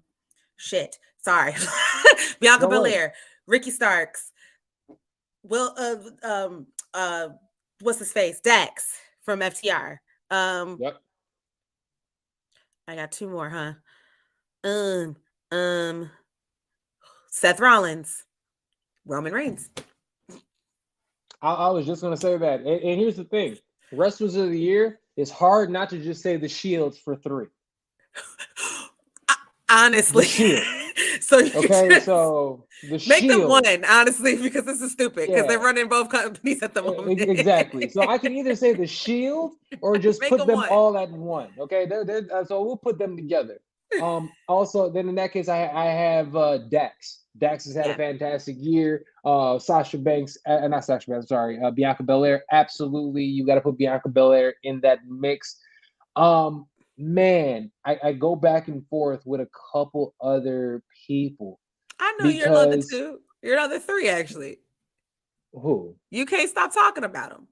Bianca Belair, Ricky Starks, what's his face? Dax from FTR. Yep. I got 2 more, huh? Seth Rollins, Roman Reigns. I was just gonna say that. And here's the thing: wrestlers of the year, it's hard not to just say the Shields for 3. Honestly. So the make them 1, honestly, because this is stupid, because they're running both companies at the moment. Exactly. So I can either say the Shield or just put them all at 1. Okay, so we'll put them together. Also, then in that case, I have Dax. Dax has had a fantastic year. Sasha Banks, not Sasha Banks, sorry, Bianca Belair. Absolutely, you got to put Bianca Belair in that mix. Man, I go back and forth with a couple other people. I know you're another 2. You're another 3, actually. Who? You can't stop talking about them.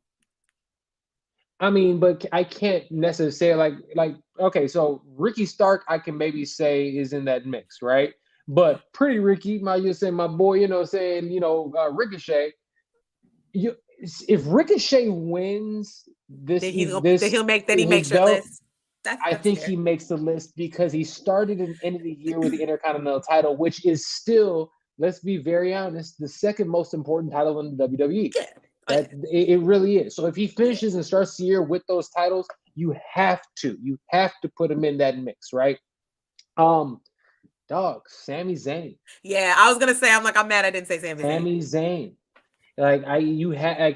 I mean, but I can't necessarily like. Okay, so Ricky Stark, I can maybe say is in that mix, right? But Pretty Ricky, you say my boy, Ricochet. If Ricochet wins this, he makes your list. I think he makes the list because he started and ended the year with the Intercontinental title, which is still, let's be very honest, the second most important title in the WWE. Yeah. It really is. So if he finishes and starts the year with those titles, you have to put him in that mix, right? Sami Zayn. Yeah, I was gonna say, I'm mad I didn't say Sami Zayn. Like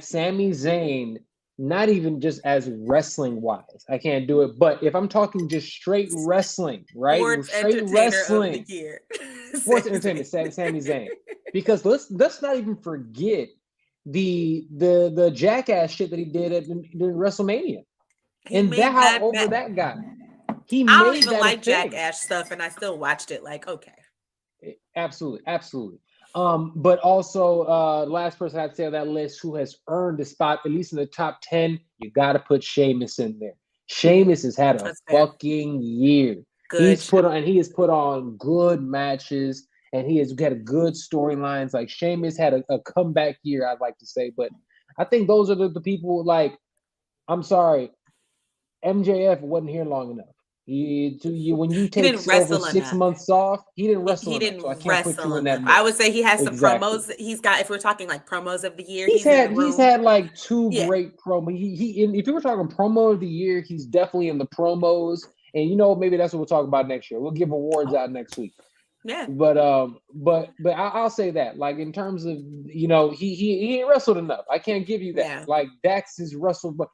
Sami Zayn not even just as wrestling wise. I can't do it. But if I'm talking just straight wrestling, right? Sports Straight entertainer wrestling. of the year. Sports entertainment, Sami Zayn. Because let's not even forget the jackass shit that he did during WrestleMania. And that how over that guy. I don't even like jackass stuff, and I still watched it. Like, okay. Absolutely. But also, last person I'd say on that list who has earned a spot, at least in the top 10, you got to put Sheamus in there. Sheamus has had a fucking year. He has put on good matches, and he has had good storylines. Like, Sheamus had a comeback year, I'd like to say. But I think those are the people, like, I'm sorry, MJF wasn't here long enough. When you take over 6 months off, he didn't wrestle enough. So I can't put you in that mix. I would say he has some promos. He's got, if we're talking like promos of the year, he's had like two great promos. If you were talking promo of the year, he's definitely in the promos. And maybe that's what we'll talk about next year. We'll give awards out next week. Yeah. But I'll say that, like, in terms of he ain't wrestled enough. I can't give you that. Yeah. Like, Dax is wrestled, but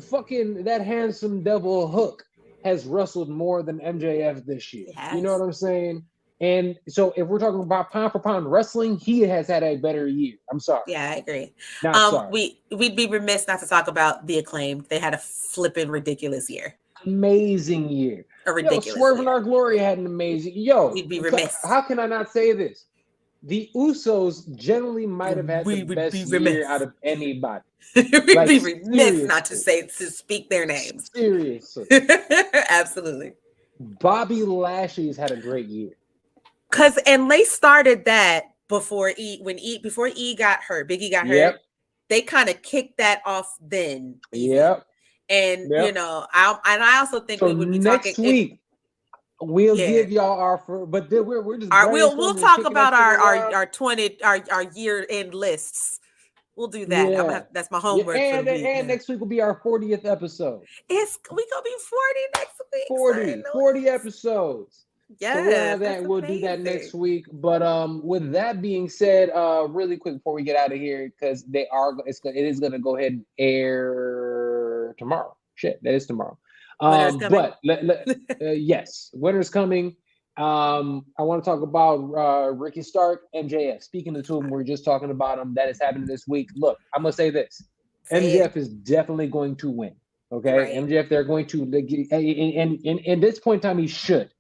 fucking that handsome devil Hook has wrestled more than MJF this year. You know what I'm saying? And so if we're talking about pound for pound wrestling, he has had a better year. I'm sorry. Yeah, I agree. Sorry. We'd be remiss not to talk about the Acclaimed. They had a flipping ridiculous year. Amazing year. A ridiculous Swerve in Our Glory had an amazing. We'd be remiss. How can I not say this? The Usos generally might have had the best year out of anybody. We'd be remiss not to speak their names. Seriously. Absolutely. Bobby Lashley's had a great year. And they started that before E got hurt, Big E got hurt. They kind of kicked that off then. Yep. And I also think we would be next talking week. We'll give y'all but we're just we'll talk about our year end lists. We'll do that. Yeah. That's my homework. And next week will be our 40th episode. We gonna be 40 next week. 40 episodes. Yeah, so we'll do that next week. But with that being said, really quick before we get out of here, because it is gonna go ahead and air tomorrow. Shit, that is tomorrow. But yes, winter's coming. I want to talk about Ricky Stark, MJF. Speaking of two of them, we're just talking about them. That is happening this week. Look, I'm gonna say this: MJF is definitely going to win. Okay, right. MJF, they're going to, and this point in time, he should.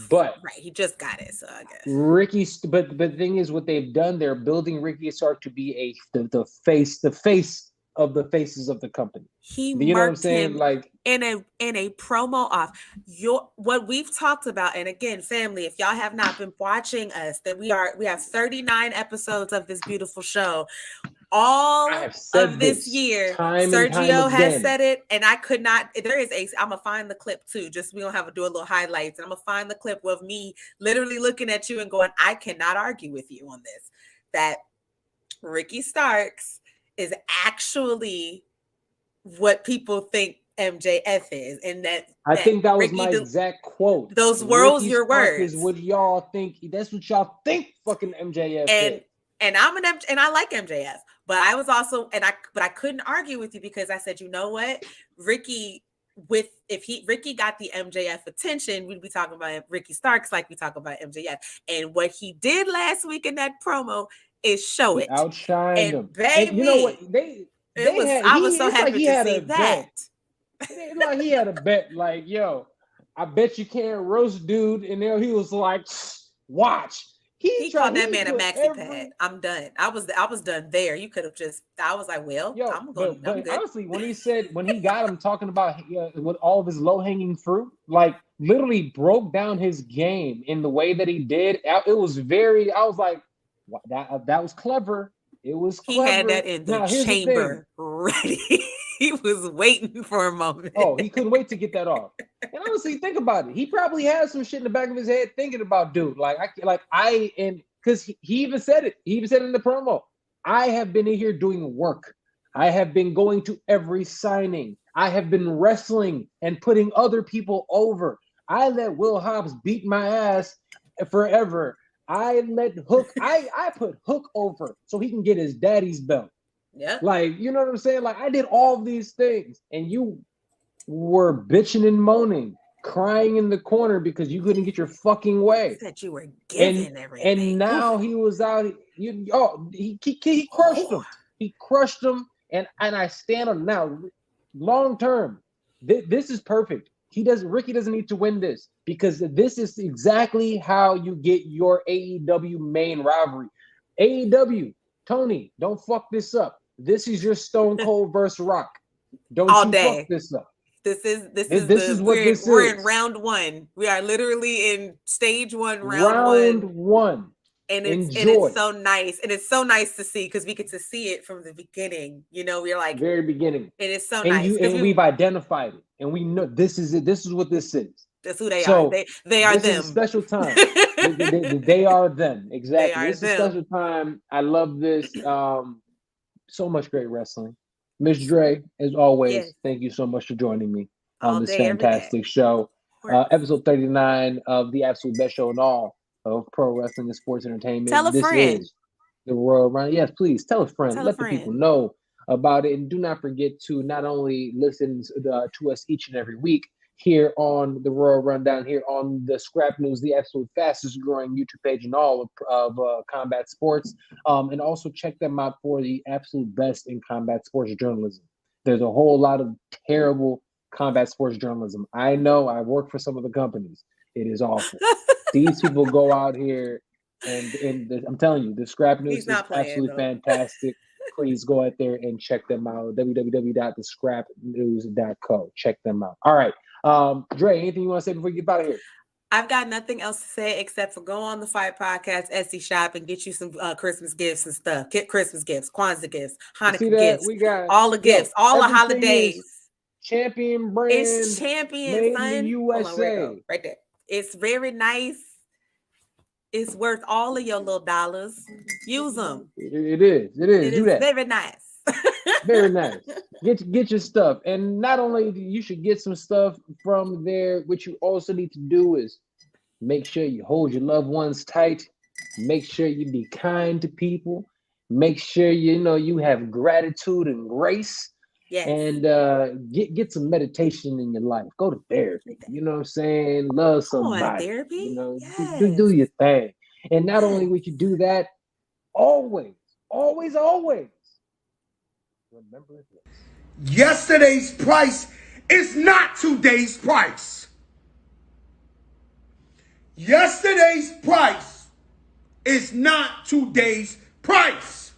But he just got it, so I guess Ricky. But the thing is, what they've done, they're building Ricky Stark to be the face of the faces of the company. He marked him like in a promo off. What we've talked about, and again, family, if y'all have not been watching us, that we have 39 episodes of this beautiful show. All of this year, Sergio has said it, and I could not. I'm gonna find the clip too. Just we don't have to do a little highlights, and I'm gonna find the clip of me literally looking at you and going, I cannot argue with you on this. That Ricky Starks is actually what people think MJF is, and I think that was my exact quote. Those words, your words, is what y'all think. That's what y'all think. Fucking MJF is. And I like MJF, but I was also, but I couldn't argue with you because I said, you know what, Ricky got the MJF attention, we'd be talking about Ricky Starks like we talk about MJF, and what he did last week in that promo is show it. Outshined him. Baby, and you know what? I was so happy to see that. Like he had a bet, like, yo, I bet you can't roast dude, and then he was like, watch. He called that man a maxi pad. I'm done. I was done there. You could have just. I was like, well, I'm going. But honestly, when he got him talking about with all of his low hanging fruit, like literally broke down his game in the way that he did. It was very. I was like, that was clever. It was clever. He had that in the chamber ready. He was waiting for a moment. Oh, he couldn't wait to get that off. And honestly, think about it. He probably has some shit in the back of his head thinking about dude. Because he even said it. He even said it in the promo. I have been in here doing work. I have been going to every signing. I have been wrestling and putting other people over. I let Will Hobbs beat my ass forever. I let Hook. I put Hook over so he can get his daddy's belt. Yeah. Like, you know what I'm saying? Like, I did all these things, and you were bitching and moaning, crying in the corner because you couldn't get your fucking way. Said you were giving everything. And now he was out. He crushed him. He crushed him, and I stand on now. Long term, this is perfect. Ricky doesn't need to win this, because this is exactly how you get your AEW main rivalry. AEW, Tony, don't fuck this up. This is your Stone Cold versus Rock. Don't all you day. fuck this up. This is we're in round one. We are literally in stage one, round one. And it's so nice. And it's so nice to see, because we get to see it from the beginning. You know, we're like very beginning. And it's so nice. We've identified it. And we know this is it. This is what this is. That's who they are. They are them. This is a special time. they are them. Exactly. This is a special time. I love this. So much great wrestling. Miss Dre, as always, thank you so much for joining me on this fantastic show. Episode 39 of the absolute best show in all of pro wrestling and sports entertainment. Tell a friend. Is the Royal Run. Yes, please tell a friend. Let the people know about it. And do not forget to not only listen to us each and every week here on the Royal Rundown, here on the Scrap News, the absolute fastest growing YouTube page in all of combat sports. And also check them out for the absolute best in combat sports journalism. There's a whole lot of terrible combat sports journalism. I know. I work for some of the companies. It is awful. These people go out here and I'm telling you, the Scrap News is absolutely fantastic. Please go out there and check them out. www.thescrapnews.co. Check them out. All right. Dre, anything you want to say before you get out of here? I've got nothing else to say except for go on the Fight Podcast Etsy shop and get you some Christmas gifts and stuff. Get Christmas gifts, Kwanzaa gifts, Hanukkah gifts. We got all the gifts, all the holidays. Champion brand. It's champion, made son. in the USA. Right there. It's very nice. It's worth all of your little dollars. Use them. It is. Do that. Very nice. Very nice. Get your stuff. And not only you should get some stuff from there, what you also need to do is make sure you hold your loved ones tight. Make sure you be kind to people. Make sure you have gratitude and grace. Yes. And get some meditation in your life. Go to therapy. You know what I'm saying? Love somebody. Therapy? Do your thing. And not only would you do that, always remember this. Yesterday's price is not today's price. Yesterday's price is not today's price.